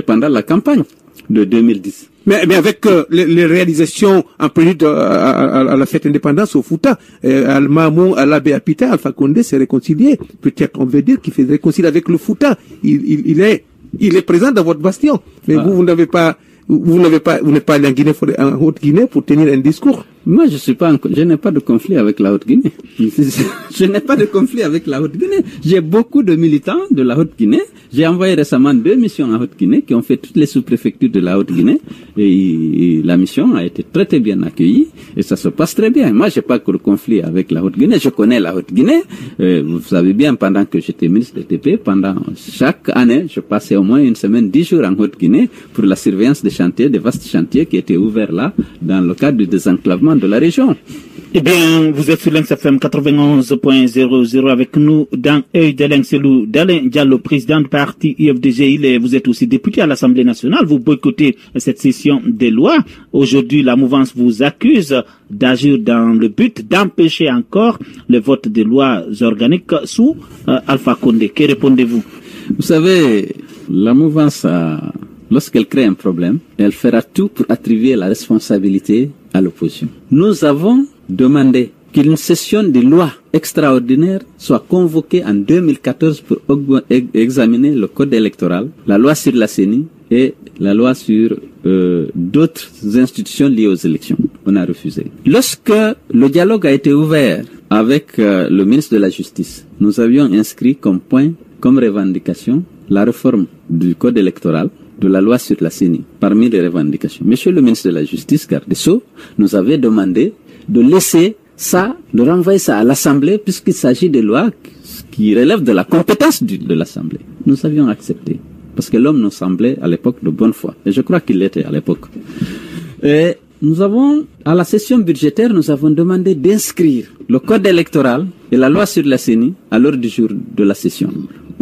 pendant la campagne de 2010. Mais avec les réalisations en prélude à la fête indépendance au Fouta, Al-Mamoun, Al-Abbé Apita, Alpha Condé s'est réconcilié. Peut-être on veut dire qu'il fait réconcilier avec le Fouta. Il est présent dans votre bastion. Mais vous n'êtes pas allé en Haute-Guinée pour tenir un discours. Moi, je n'ai pas de conflit avec la Haute-Guinée. Je n'ai pas de conflit avec la Haute-Guinée. J'ai beaucoup de militants de la Haute-Guinée. J'ai envoyé récemment 2 missions en Haute-Guinée qui ont fait toutes les sous-préfectures de la Haute-Guinée. Et la mission a été très très bien accueillie. Et ça se passe très bien. Moi, j'ai pas de conflit avec la Haute-Guinée. Je connais la Haute-Guinée. Vous savez bien, pendant que j'étais ministre de TP, pendant chaque année, je passais au moins une semaine, 10 jours en Haute-Guinée pour la surveillance des chantiers, des vastes chantiers qui étaient ouverts là, dans le cadre du désenclavement de la région. Eh bien, vous êtes sur Lynx FM 91.00 avec nous dans Œil de Lynx, Selou d'Alain Diallo, président du parti IFDG. Vous êtes aussi député à l'Assemblée nationale. Vous boycottez cette session des lois. Aujourd'hui, la mouvance vous accuse d'agir dans le but d'empêcher encore le vote des lois organiques sous Alpha Condé. Que répondez-vous? Vous savez, la mouvance, lorsqu'elle crée un problème, elle fera tout pour attribuer la responsabilité à l'opposition. Nous avons demandé qu'une session de loi extraordinaire soit convoquée en 2014 pour examiner le code électoral, la loi sur la CENI et la loi sur d'autres institutions liées aux élections. On a refusé. Lorsque le dialogue a été ouvert avec le ministre de la Justice, nous avions inscrit comme point, comme revendication, la réforme du code électoral, de la loi sur la CENI, parmi les revendications. Monsieur le ministre de la Justice, garde des Sceaux, nous avait demandé de laisser ça, de renvoyer ça à l'Assemblée, puisqu'il s'agit de lois qui relèvent de la compétence de l'Assemblée. Nous avions accepté, parce que l'homme nous semblait à l'époque de bonne foi, et je crois qu'il l'était à l'époque. Et nous avons, à la session budgétaire, nous avons demandé d'inscrire le code électoral et la loi sur la CENI à l'heure du jour de la session.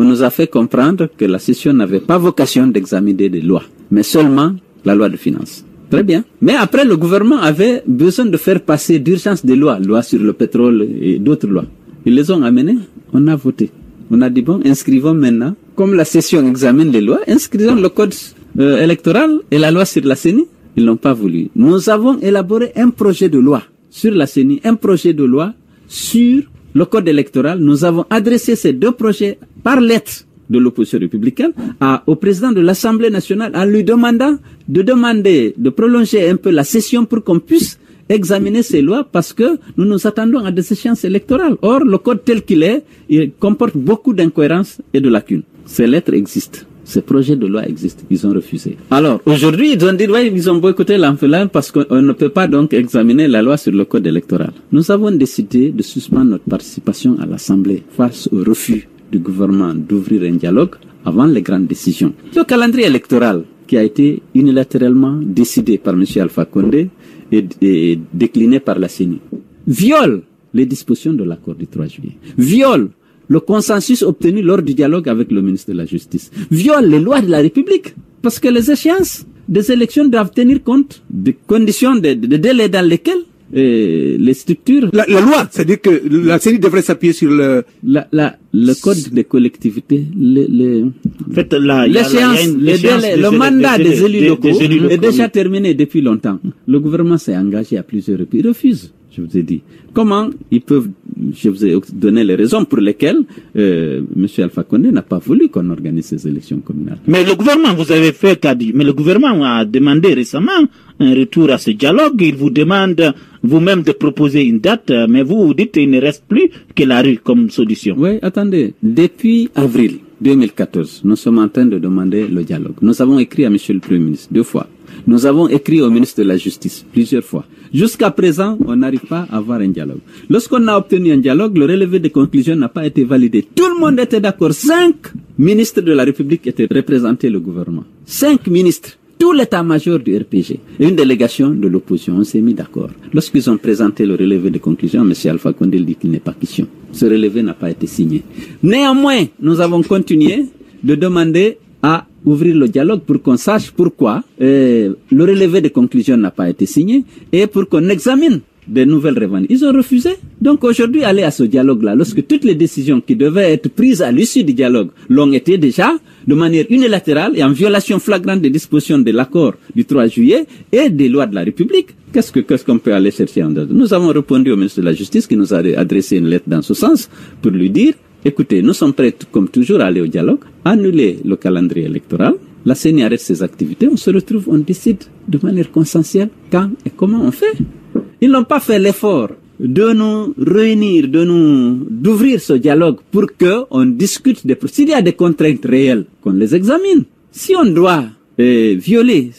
On nous a fait comprendre que la session n'avait pas vocation d'examiner des lois, mais seulement la loi de finances. Très bien. Mais après, le gouvernement avait besoin de faire passer d'urgence des lois, loi sur le pétrole et d'autres lois. Ils les ont amenées, on a voté. On a dit, bon, inscrivons maintenant, comme la session examine les lois, inscrivons le code électoral et la loi sur la CENI. Ils n'ont pas voulu. Nous avons élaboré un projet de loi sur la CENI, un projet de loi sur le code électoral. Nous avons adressé ces 2 projets par lettre de l'opposition républicaine au président de l'Assemblée nationale en lui demandant de prolonger un peu la session pour qu'on puisse examiner ces lois parce que nous nous attendons à des échéances électorales. Or, le code tel qu'il est, il comporte beaucoup d'incohérences et de lacunes. Ces lettres existent. Ces projets de loi existent. Ils ont refusé. Alors, aujourd'hui, ils ont dit, ouais, ils ont boycotté l'enfant parce qu'on ne peut pas donc examiner la loi sur le code électoral. Nous avons décidé de suspendre notre participation à l'Assemblée face au refus du gouvernement d'ouvrir un dialogue avant les grandes décisions. Le calendrier électoral qui a été unilatéralement décidé par M. Alpha Condé et décliné par la CENI viole les dispositions de l'accord du 3 juillet, viole le consensus obtenu lors du dialogue avec le ministre de la Justice, viole les lois de la République, parce que les échéances des élections doivent tenir compte des conditions, des délais dans lesquels les structures... La loi, c'est-à-dire que la CENI devrait s'appuyer sur le code des collectivités, l'échéance, le mandat des élus locaux est déjà terminé depuis longtemps. Le gouvernement s'est engagé à plusieurs reprises. Il refuse, je vous ai dit. Comment ils peuvent... Je vous ai donné les raisons pour lesquelles M. Alpha Condé n'a pas voulu qu'on organise ces élections communales. Mais le gouvernement, vous avez fait qu'a dit, mais le gouvernement a demandé récemment un retour à ce dialogue. Il vous demande vous-même de proposer une date, mais vous dites qu'il ne reste plus que la rue comme solution. Oui, attendez. Depuis avril 2014, nous sommes en train de demander le dialogue. Nous avons écrit à M. le Premier ministre 2 fois. Nous avons écrit au ministre de la Justice plusieurs fois. Jusqu'à présent, on n'arrive pas à avoir un dialogue. Lorsqu'on a obtenu un dialogue, le relevé des conclusions n'a pas été validé. Tout le monde était d'accord. 5 ministres de la République étaient représentés le gouvernement. 5 ministres. tout l'état-major du RPG et une délégation de l'opposition. On s'est mis d'accord. Lorsqu'ils ont présenté le relevé de conclusion, M. Alpha Condé dit qu'il n'est pas question. Ce relevé n'a pas été signé. Néanmoins, nous avons continué de demander à ouvrir le dialogue pour qu'on sache pourquoi le relevé de conclusion n'a pas été signé et pour qu'on examine des nouvelles revendications. Ils ont refusé. Donc aujourd'hui, aller à ce dialogue-là, lorsque toutes les décisions qui devaient être prises à l'issue du dialogue l'ont été déjà de manière unilatérale et en violation flagrante des dispositions de l'accord du 3 juillet et des lois de la République, qu'est-ce qu'on peut aller chercher en dehors? Nous avons répondu au ministre de la Justice qui nous a adressé une lettre dans ce sens pour lui dire, écoutez, nous sommes prêts comme toujours à aller au dialogue, annuler le calendrier électoral, la CENI arrête ses activités, on se retrouve, on décide de manière consensuelle quand et comment on fait. Ils n'ont pas fait l'effort de nous réunir, d'ouvrir ce dialogue pour qu'on discute s'il y a des contraintes réelles, qu'on les examine. Si on doit violer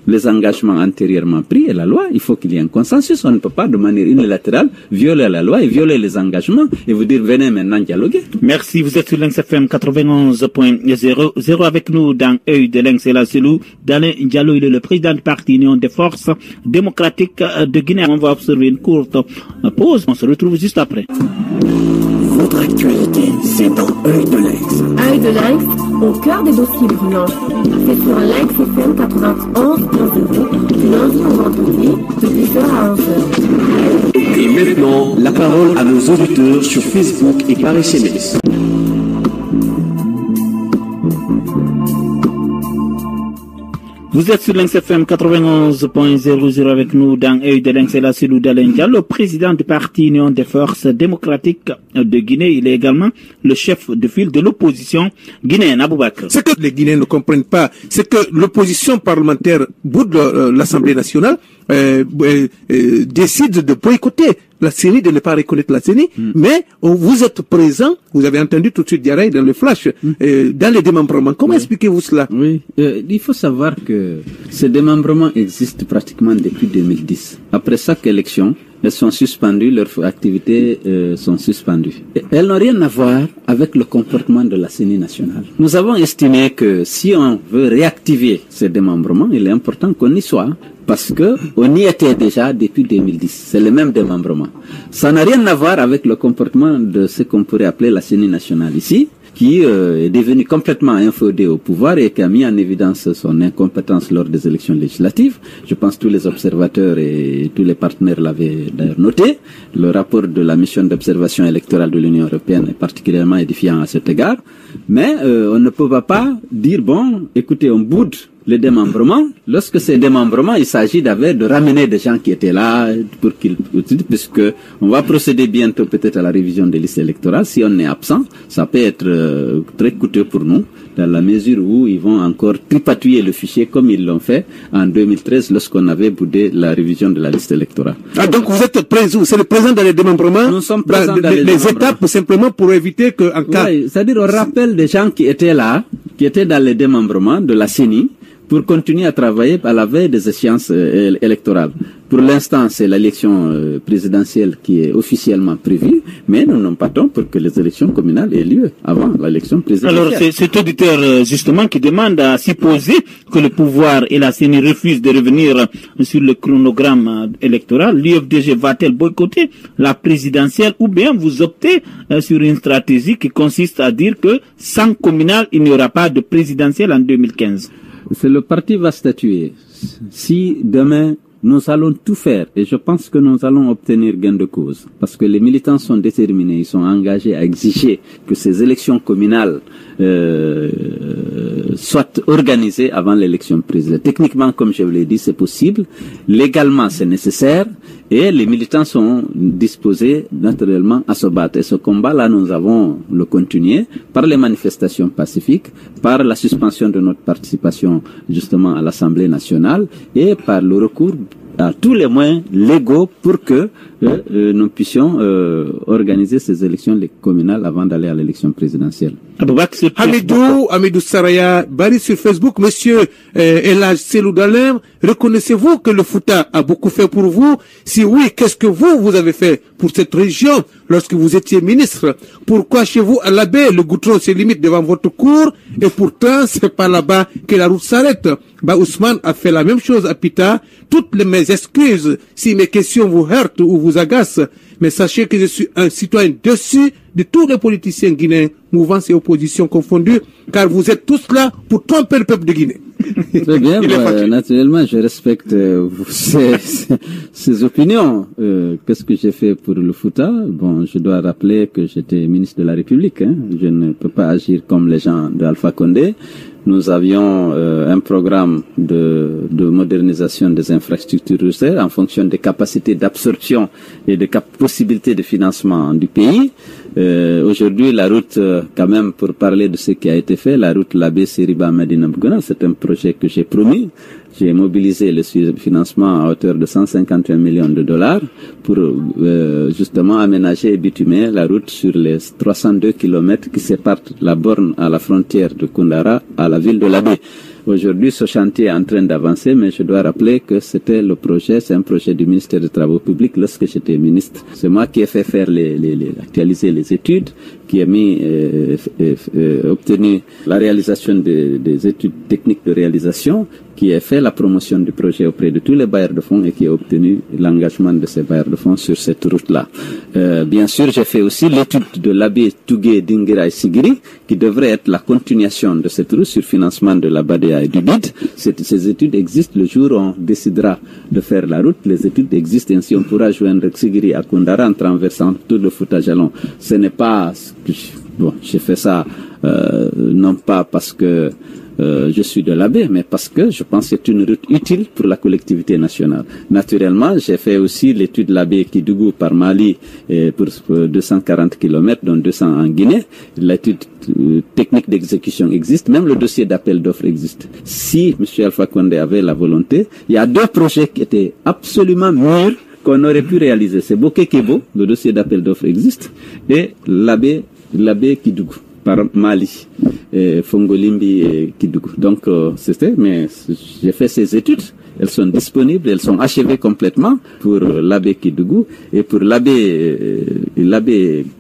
les engagements antérieurement pris et la loi, il faut qu'il y ait un consensus. On ne peut pas de manière unilatérale violer la loi et violer les engagements et vous dire venez maintenant dialoguer. Merci, vous êtes sur Lynx FM 91.0 avec nous dans Œil de Lynx et la Selou. Dalin Diallo, il est le président du parti Union des Forces Démocratiques de Guinée. On va observer une courte pause. On se retrouve juste après. Votre actualité, c'est dans Œil de Lynx. Œil de Lynx, au cœur des dossiers brûlants. C'est sur Lynx FM 91.0 du lundi au vendredi de 10h à 11h. Et maintenant, la parole à nos auditeurs sur Facebook et par SMS. Vous êtes sur Lynx FM 91.00 avec nous dans Œil de Lynx et la Selou Dalin Diallo, président du parti Union des Forces Démocratiques de Guinée. Il est également le chef de file de l'opposition guinéenne, Aboubakar. Ce que les Guinéens ne comprennent pas, c'est que l'opposition parlementaire boude l'Assemblée nationale, décide de boycotter la CENI, de ne pas reconnaître la CENI, mais vous êtes présent, vous avez entendu tout de suite Diarra dans le flash, dans les démembrements. Comment expliquez-vous cela? Oui, il faut savoir que ces démembrements existent pratiquement depuis 2010. Après chaque élection, elles sont suspendues, leurs activités sont suspendues. Et elles n'ont rien à voir avec le comportement de la CENI nationale. Nous avons estimé que si on veut réactiver ces démembrements, il est important qu'on y soit, parce que on y était déjà depuis 2010. C'est le même démembrement. Ça n'a rien à voir avec le comportement de ce qu'on pourrait appeler la CENI nationale ici, qui est devenu complètement inféodé au pouvoir et qui a mis en évidence son incompétence lors des élections législatives. Je pense que tous les observateurs et tous les partenaires l'avaient d'ailleurs noté. Le rapport de la mission d'observation électorale de l'Union européenne est particulièrement édifiant à cet égard. Mais on ne peut pas dire, bon, écoutez, on boude les démembrements. Lorsque ces démembrements, il s'agit de ramener des gens qui étaient là pour qu'ils, puisque on va procéder bientôt peut-être à la révision des listes électorales. Si on est absent, ça peut être très coûteux pour nous, dans la mesure où ils vont encore tripatouiller le fichier comme ils l'ont fait en 2013 lorsqu'on avait boudé la révision de la liste électorale. Ah, donc vous êtes présent, c'est le présent dans les démembrements. Nous sommes présents dans les étapes simplement pour éviter que, en cas. Oui, c'est-à-dire on rappelle des gens qui étaient là, qui étaient dans les démembrements de la CENI, pour continuer à travailler à la veille des échéances électorales. Pour l'instant, c'est l'élection présidentielle qui est officiellement prévue, mais nous n'en partons pour que les élections communales aient lieu avant l'élection présidentielle. Alors, c'est cet auditeur, justement, qui demande à supposer que le pouvoir et la CENI refusent de revenir sur le chronogramme électoral. L'UFDG va-t-elle boycotter la présidentielle ou bien vous optez sur une stratégie qui consiste à dire que sans communal, il n'y aura pas de présidentielle en 2015? C'est le parti va statuer. Si demain, nous allons tout faire, et je pense que nous allons obtenir gain de cause, parce que les militants sont déterminés, ils sont engagés à exiger que ces élections communales soient organisées avant l'élection présidentielle. Techniquement, comme je vous l'ai dit, c'est possible. Légalement, c'est nécessaire. Et les militants sont disposés naturellement à se battre. Et ce combat-là, nous avons le continuer par les manifestations pacifiques, par la suspension de notre participation justement à l'Assemblée nationale et par le recours à tous les moyens légaux pour que nous puissions organiser ces élections communales avant d'aller à l'élection présidentielle. Hamidou Saraya, Barry sur Facebook, monsieur Elhaj Seloudalem, reconnaissez-vous que le Fouta a beaucoup fait pour vous? Si oui, qu'est-ce que vous avez fait pour cette région lorsque vous étiez ministre? Pourquoi chez vous, à Labé, le goudron se limite devant votre cour et pourtant c'est pas là-bas que la route s'arrête? Ousmane a fait la même chose à Pita. Toutes mes excuses si mes questions vous heurtent ou vous agacent, mais sachez que je suis un citoyen dessus de tous les politiciens guinéens, mouvance et opposition confondues, car vous êtes tous là pour tromper le peuple de Guinée. Très bien, naturellement, je respecte ces opinions. Qu'est-ce que j'ai fait pour le Fouta? Bon, je dois rappeler que j'étais ministre de la République. Je ne peux pas agir comme les gens de Alpha Condé. Nous avions un programme de modernisation des infrastructures routières en fonction des capacités d'absorption et des possibilités de financement du pays. Aujourd'hui, la route, quand même, pour parler de ce qui a été fait, la route Labé-Seriba-Medina-Bougouna, c'est un projet que j'ai promis. J'ai mobilisé le financement à hauteur de 151 millions de dollars pour justement aménager et bitumer la route sur les 302 kilomètres qui séparent la borne à la frontière de Koundara à la ville de Labé. Aujourd'hui, ce chantier est en train d'avancer, mais je dois rappeler que c'est un projet du ministère des Travaux Publics lorsque j'étais ministre. C'est moi qui ai fait faire actualiser les études, qui a obtenu la réalisation des études techniques de réalisation, qui a fait la promotion du projet auprès de tous les bailleurs de fonds et qui a obtenu l'engagement de ces bailleurs de fonds sur cette route-là. Bien sûr, j'ai fait aussi l'étude de Labé, Tougué, Dinguira et Sigiri, qui devrait être la continuation de cette route sur financement de la BADEA et du BID. Ces études existent. Le jour où on décidera de faire la route, les études existent. Ainsi, on pourra joindre Sigiri à Koundara en traversant tout le Fouta Jalon. Ce n'est pas... Bon, j'ai fait ça non pas parce que je suis de Labé, mais parce que je pense que c'est une route utile pour la collectivité nationale. Naturellement, j'ai fait aussi l'étude Labé-Kidougou par Mali pour 240 km, dont 200 en Guinée. L'étude technique d'exécution existe, même le dossier d'appel d'offres existe. Si M. Alpha Condé avait la volonté, il y a deux projets qui étaient absolument mûrs qu'on aurait pu réaliser. C'est Boké-Kebo, le dossier d'appel d'offres existe, et Labé-Kidougou par Mali, Fongolimbi et Kidougou. Donc, mais j'ai fait ces études. Elles sont disponibles, elles sont achevées complètement pour l'abbé Kidougou et pour l'abbé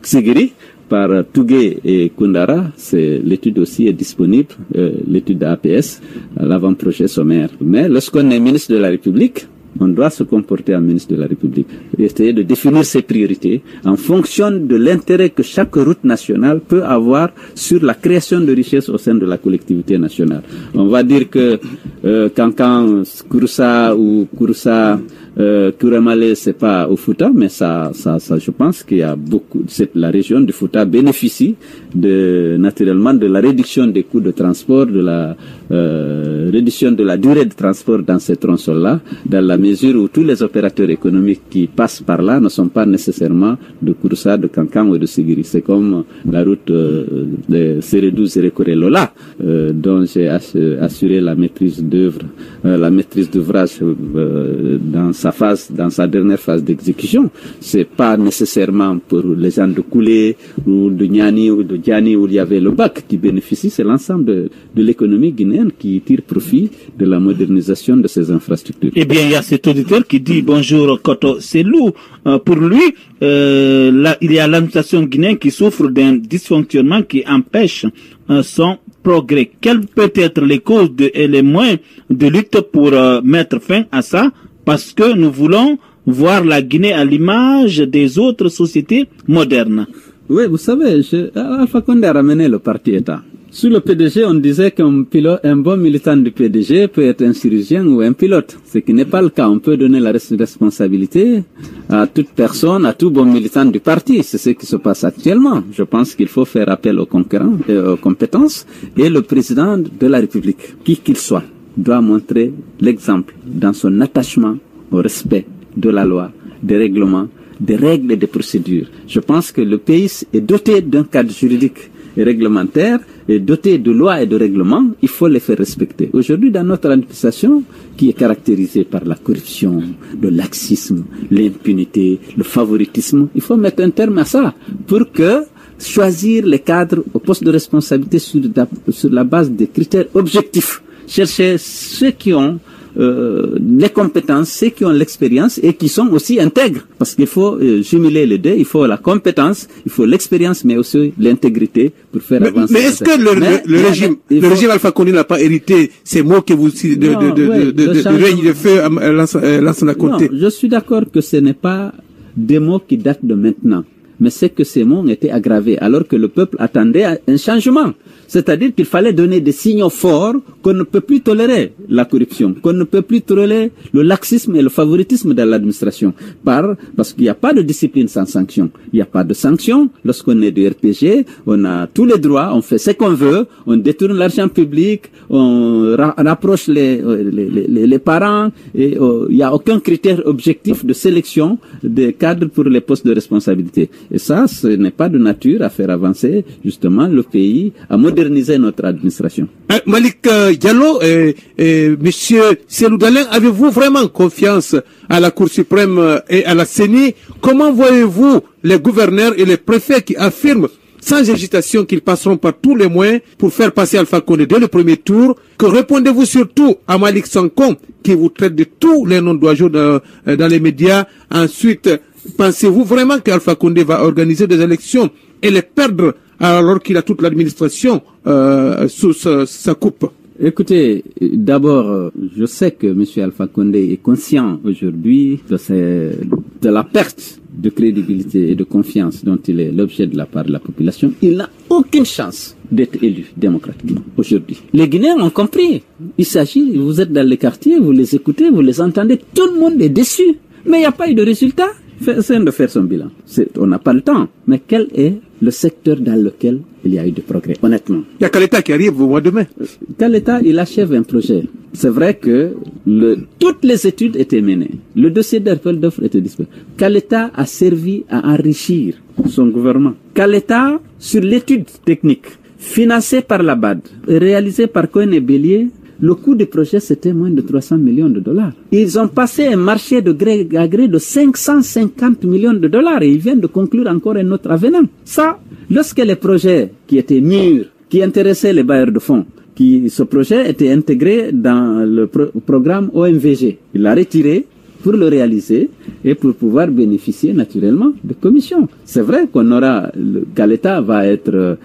Xigiri par Tougué et Koundara. L'étude aussi est disponible, l'étude APS, l'avant-projet sommaire. Mais lorsqu'on est ministre de la République, on doit se comporter en ministre de la République, essayer de définir ses priorités en fonction de l'intérêt que chaque route nationale peut avoir sur la création de richesses au sein de la collectivité nationale. On va dire que Kankan, Kouroussa ou Kouroussa, Kouramale, c'est pas au Fouta, mais ça, je pense qu'il y a beaucoup, la région du Fouta bénéficie naturellement de la réduction des coûts de transport, de la réduction de la durée de transport dans ces tronçons-là, dans la mesure où tous les opérateurs économiques qui passent par là ne sont pas nécessairement de Kouroussa, de Kankan ou de Sigiri. C'est comme la route de Sérédou-Zérékoré-Lola, dont j'ai assuré la maîtrise d'ouvrage dans sa dernière phase d'exécution. C'est pas nécessairement pour les gens de Koulé ou de Niani ou de Diani où il y avait le bac qui bénéficie, c'est l'ensemble de l'économie guinéenne qui tire profit de la modernisation de ces infrastructures. Eh bien, il y a cet auditeur qui dit bonjour Koto Selou. Pour lui, il y a l'administration guinéenne qui souffre d'un dysfonctionnement qui empêche son progrès. Quelles peuvent être les causes et les moyens de lutte pour mettre fin à ça? Parce que nous voulons voir la Guinée à l'image des autres sociétés modernes. Oui, vous savez, Alpha Condé a ramené le parti-État. Sous le PDG, on disait qu'un bon militant du PDG peut être un chirurgien ou un pilote, ce qui n'est pas le cas. On peut donner la responsabilité à toute personne, à tout bon militant du parti. C'est ce qui se passe actuellement. Je pense qu'il faut faire appel aux compétences, et le président de la République, qui qu'il soit, doit montrer l'exemple dans son attachement au respect de la loi, des règlements, des règles et des procédures. Je pense que le pays est doté d'un cadre juridique et réglementaires, et dotés de lois et de règlements, il faut les faire respecter. Aujourd'hui, dans notre administration, qui est caractérisée par la corruption, le laxisme, l'impunité, le favoritisme, il faut mettre un terme à ça pour que choisir les cadres au poste de responsabilité sur la base des critères objectifs. Chercher ceux qui ont les compétences, ceux qui ont l'expérience et qui sont aussi intègres. Parce qu'il faut jumeler les deux, il faut la compétence, il faut l'expérience, mais aussi l'intégrité pour faire avancer. Mais est-ce que le régime Alpha Condé n'a pas hérité ces mots que vous citez de règne de feu à Lansana Conté? Non, je suis d'accord que ce n'est pas des mots qui datent de maintenant. Mais c'est que ces mots ont été aggravés alors que le peuple attendait un changement. C'est-à-dire qu'il fallait donner des signaux forts qu'on ne peut plus tolérer la corruption, qu'on ne peut plus tolérer le laxisme et le favoritisme dans l'administration. Parce qu'il n'y a pas de discipline sans sanction. Il n'y a pas de sanction. Lorsqu'on est du RPG, on a tous les droits, on fait ce qu'on veut, on détourne l'argent public, on rapproche les parents, et il n'y a aucun critère objectif de sélection des cadres pour les postes de responsabilité. Et ça, ce n'est pas de nature à faire avancer justement le pays, à moderniser notre administration. Malik Diallo et Monsieur Seloudalin, avez-vous vraiment confiance à la Cour suprême et à la CENI? Comment voyez-vous les gouverneurs et les préfets qui affirment sans hésitation qu'ils passeront par tous les moyens pour faire passer Alpha Condé dès le premier tour? Que répondez-vous surtout à Malik Sankom qui vous traite de tous les noms d'oiseaux dans les médias? Ensuite, pensez-vous vraiment qu'Alpha Condé va organiser des élections et les perdre alors qu'il a toute l'administration sous sa coupe? Écoutez, d'abord, je sais que M. Alpha Condé est conscient aujourd'hui de la perte de crédibilité et de confiance dont il est l'objet de la part de la population. Il n'a aucune chance d'être élu démocratiquement aujourd'hui. Les Guinéens ont compris. Il s'agit, vous êtes dans les quartiers, vous les écoutez, vous les entendez, tout le monde est déçu. Mais il n'y a pas eu de résultat. C'est de faire son bilan. On n'a pas le temps. Mais quel est le secteur dans lequel il y a eu de progrès, honnêtement? Il y a Kaleta qui arrive au mois de mai. Kaleta, il achève un projet. C'est vrai que toutes les études étaient menées. Le dossier d'appel d'offres était disponible. Kaleta a servi à enrichir son gouvernement. Kaleta, sur l'étude technique, financée par la BAD, réalisée par Cohen et Bélier, le coût du projet, c'était moins de 300 millions de dollars. Ils ont passé un marché de gré à gré de 550 millions de dollars et ils viennent de conclure encore un autre avenant. Ça, lorsque les projets qui étaient mûrs, qui intéressaient les bailleurs de fonds, ce projet était intégré dans le programme OMVG, il l'a retiré pour le réaliser et pour pouvoir bénéficier naturellement de commissions. C'est vrai qu'à l'État va être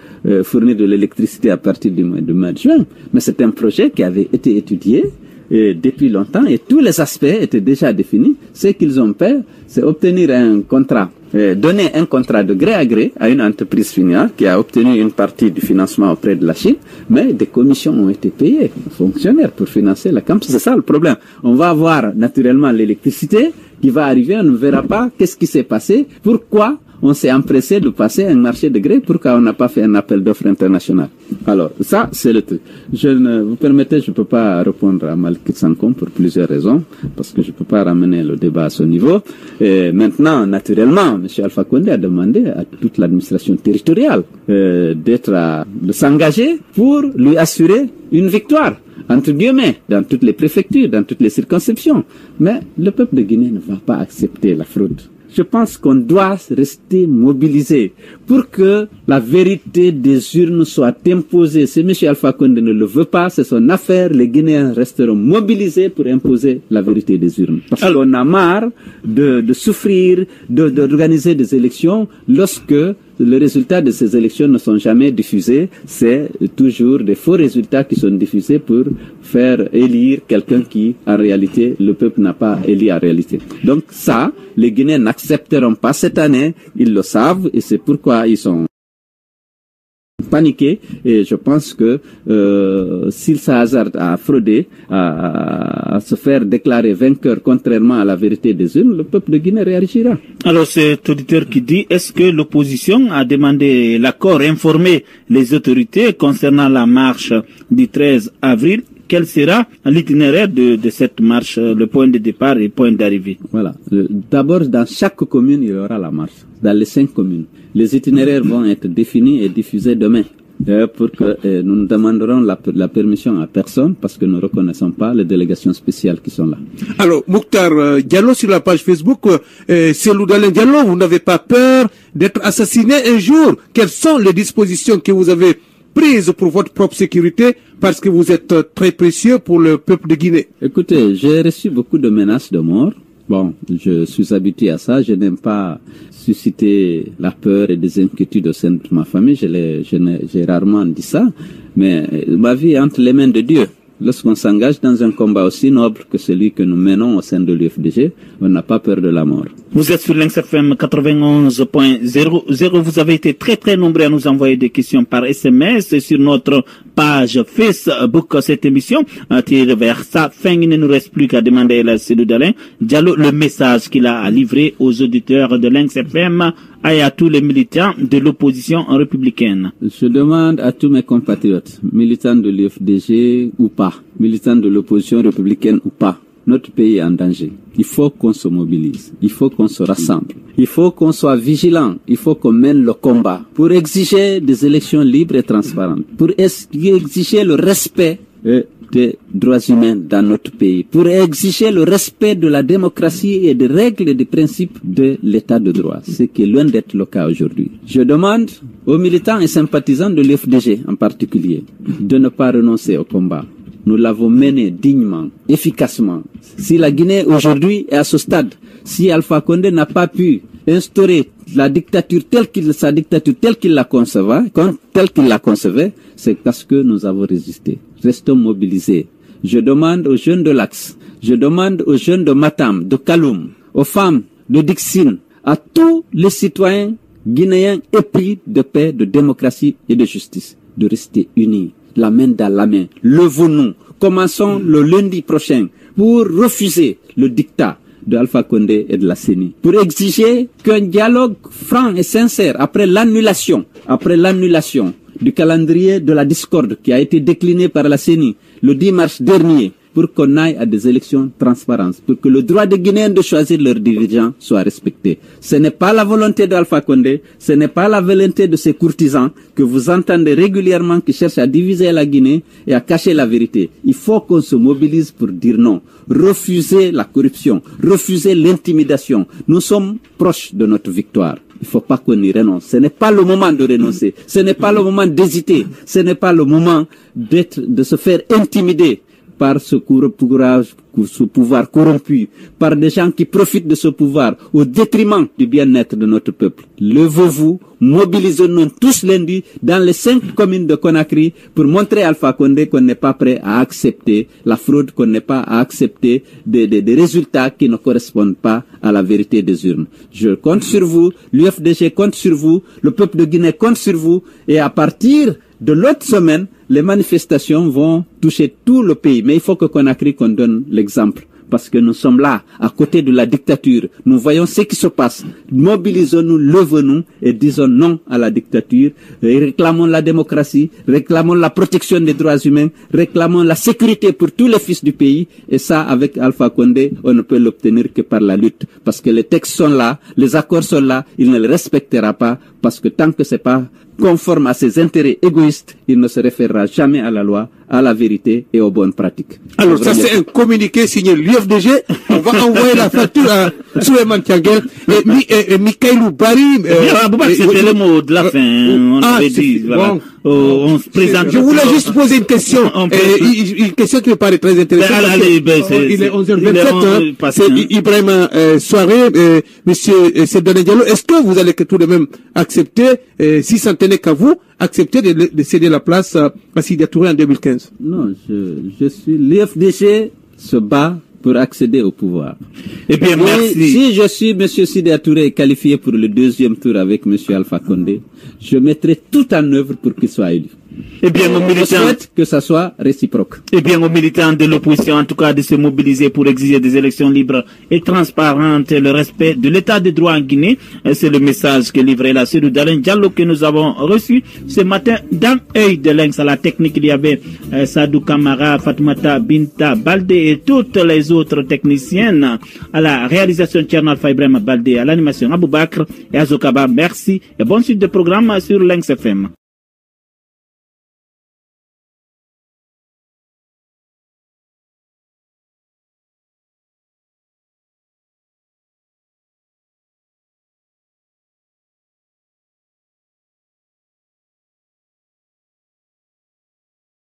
fourni de l'électricité à partir du mois de juin, mais c'est un projet qui avait été étudié depuis longtemps et tous les aspects étaient déjà définis. Ce qu'ils ont fait, c'est obtenir un contrat, donner un contrat de gré à gré à une entreprise finale qui a obtenu une partie du financement auprès de la Chine, mais des commissions ont été payées aux fonctionnaires pour financer la campagne. C'est ça le problème. On va avoir naturellement l'électricité qui va arriver, on ne verra pas qu'est-ce qui s'est passé, pourquoi on s'est empressé de passer un marché de gré, pourquoi on n'a pas fait un appel d'offres international. Alors, ça, c'est le truc. Vous permettez, je ne peux pas répondre à Malik Sankom pour plusieurs raisons, parce que je ne peux pas ramener le débat à ce niveau. Et maintenant, naturellement, M. Alpha Condé a demandé à toute l'administration territoriale de s'engager pour lui assurer une victoire, entre guillemets, dans toutes les préfectures, dans toutes les circonscriptions. Mais le peuple de Guinée ne va pas accepter la fraude. Je pense qu'on doit rester mobilisé pour que la vérité des urnes soit imposée. Si M. Alpha Condé ne le veut pas, c'est son affaire. Les Guinéens resteront mobilisés pour imposer la vérité des urnes. Parce qu'on a marre de souffrir, d'organiser des élections lorsque les résultats de ces élections ne sont jamais diffusés. C'est toujours des faux résultats qui sont diffusés pour faire élire quelqu'un qui, en réalité, le peuple n'a pas élu en réalité. Donc ça, les Guinéens n'accepteront pas cette année. Ils le savent et c'est pourquoi ils sont paniqués. Et je pense que s'ils s'hasardent à frauder, à se faire déclarer vainqueur contrairement à la vérité des urnes, le peuple de Guinée réagira. Alors cet auditeur qui dit, est-ce que l'opposition a demandé l'accord, informé les autorités concernant la marche du 13 avril quel sera l'itinéraire de cette marche, le point de départ et le point d'arrivée? Voilà. D'abord, dans chaque commune, il y aura la marche. Dans les 5 communes. Les itinéraires vont être définis et diffusés demain. Pour que nous ne demanderons la permission à personne parce que nous ne reconnaissons pas les délégations spéciales qui sont là. Alors, Mokhtar Diallo, sur la page Facebook, Cellou Dalein Diallo, vous n'avez pas peur d'être assassiné un jour? Quelles sont les dispositions que vous avez prises pour votre propre sécurité parce que vous êtes très précieux pour le peuple de Guinée? J'ai reçu beaucoup de menaces de mort. Bon, je suis habitué à ça. Je n'aime pas susciter la peur et des inquiétudes au sein de ma famille. J'ai rarement dit ça. Mais ma vie est entre les mains de Dieu. Lorsqu'on s'engage dans un combat aussi noble que celui que nous menons au sein de l'UFDG, on n'a pas peur de la mort. Vous êtes sur Lynx FM 91.00. Vous avez été très très nombreux à nous envoyer des questions par SMS et sur notre page Facebook. Cette émission tire vers sa fin. Il ne nous reste plus qu'à demander à Cellou Dalein Diallo le message qu'il a à livrer aux auditeurs de Lynx FM et à tous les militants de l'opposition républicaine. Je demande à tous mes compatriotes, militants de l'UFDG ou pas, militants de l'opposition républicaine ou pas, notre pays est en danger. Il faut qu'on se mobilise, il faut qu'on se rassemble, il faut qu'on soit vigilant, il faut qu'on mène le combat pour exiger des élections libres et transparentes, pour exiger le respect des droits humains dans notre pays, pour exiger le respect de la démocratie et des règles et des principes de l'état de droit, ce qui est loin d'être le cas aujourd'hui. Je demande aux militants et sympathisants de l'UFDG en particulier de ne pas renoncer au combat. Nous l'avons mené dignement, efficacement. Si la Guinée aujourd'hui est à ce stade, si Alpha Condé n'a pas pu instaurer la dictature telle qu'il la concevait, c'est parce que nous avons résisté. Restons mobilisés. Je demande aux jeunes de l'Axe, je demande aux jeunes de Matam, de Kaloum, aux femmes de Dixine, à tous les citoyens guinéens épris de paix, de démocratie et de justice, de rester unis, la main dans la main. Levons-nous, commençons le lundi prochain pour refuser le dictat de Alpha Condé et de la CENI, pour exiger qu'un dialogue franc et sincère après l'annulation du calendrier de la discorde qui a été décliné par la CENI le 10 mars dernier, pour qu'on aille à des élections transparentes, pour que le droit des Guinéens de choisir leurs dirigeants soit respecté. Ce n'est pas la volonté d'Alpha Condé, ce n'est pas la volonté de ses courtisans que vous entendez régulièrement qui cherchent à diviser la Guinée et à cacher la vérité. Il faut qu'on se mobilise pour dire non. Refuser la corruption, refuser l'intimidation. Nous sommes proches de notre victoire. Il ne faut pas qu'on y renonce. Ce n'est pas le moment de renoncer. Ce n'est pas le moment d'hésiter. Ce n'est pas le moment de se faire intimider par ce pouvoir corrompu, par des gens qui profitent de ce pouvoir au détriment du bien-être de notre peuple. Levez-vous, mobilisons-nous tous lundi dans les 5 communes de Conakry pour montrer à Alpha Condé qu'on n'est pas prêt à accepter la fraude, qu'on n'est pas à accepter des résultats qui ne correspondent pas à la vérité des urnes. Je compte sur vous, l'UFDG compte sur vous, le peuple de Guinée compte sur vous, et à partir de l'autre semaine, les manifestations vont toucher tout le pays. Mais il faut que Conakry qu'on donne l'exemple. Parce que nous sommes là, à côté de la dictature. Nous voyons ce qui se passe. Mobilisons-nous, levons-nous et disons non à la dictature. Et réclamons la démocratie, réclamons la protection des droits humains, réclamons la sécurité pour tous les fils du pays. Et ça, avec Alpha Condé, on ne peut l'obtenir que par la lutte. Parce que les textes sont là, les accords sont là, il ne les respectera pas. Parce que tant que c'est pas conforme à ses intérêts égoïstes, il ne se référera jamais à la loi, à la vérité et aux bonnes pratiques. Alors ça c'est un communiqué signé l'UFDG. On va envoyer la facture à Souleymane Tianguel et Mikailou Bari. C'était le mot de la fin. On avait dit, voilà. On se présente. Je voulais juste poser une question. Une question qui me paraît très intéressante. Il est 11h27. C'est Ibrahima Soirée, monsieur Cellou Dalein Diallo. Est-ce que vous allez tout de même accepter, si ça ne tenait qu'à vous, accepter de céder la place à Sidi Touré en 2015? Non, l'UFDG se bat pour accéder au pouvoir. Et bien, merci. Si je suis M. Sidi Touré qualifié pour le 2e tour avec M. Alpha Condé, je mettrai tout en œuvre pour qu'il soit élu. Et bien, aux Je militants, souhaite que ça soit réciproque. et bien, aux militants de l'opposition, en tout cas, de se mobiliser pour exiger des élections libres et transparentes et le respect de l'état de droit en Guinée. C'est le message que livrait la Cellule d'Alain Diallo que nous avons reçu ce matin dans Œil de Lynx. À la technique, il y avait Sadou Kamara, Fatoumata Binta Baldé et toutes les autres techniciennes. À la réalisation, Tcherno Alpha Ibrahim Baldé, à l'animation Aboubakr et Azokaba. Merci et bonne suite de programme sur Lynx FM.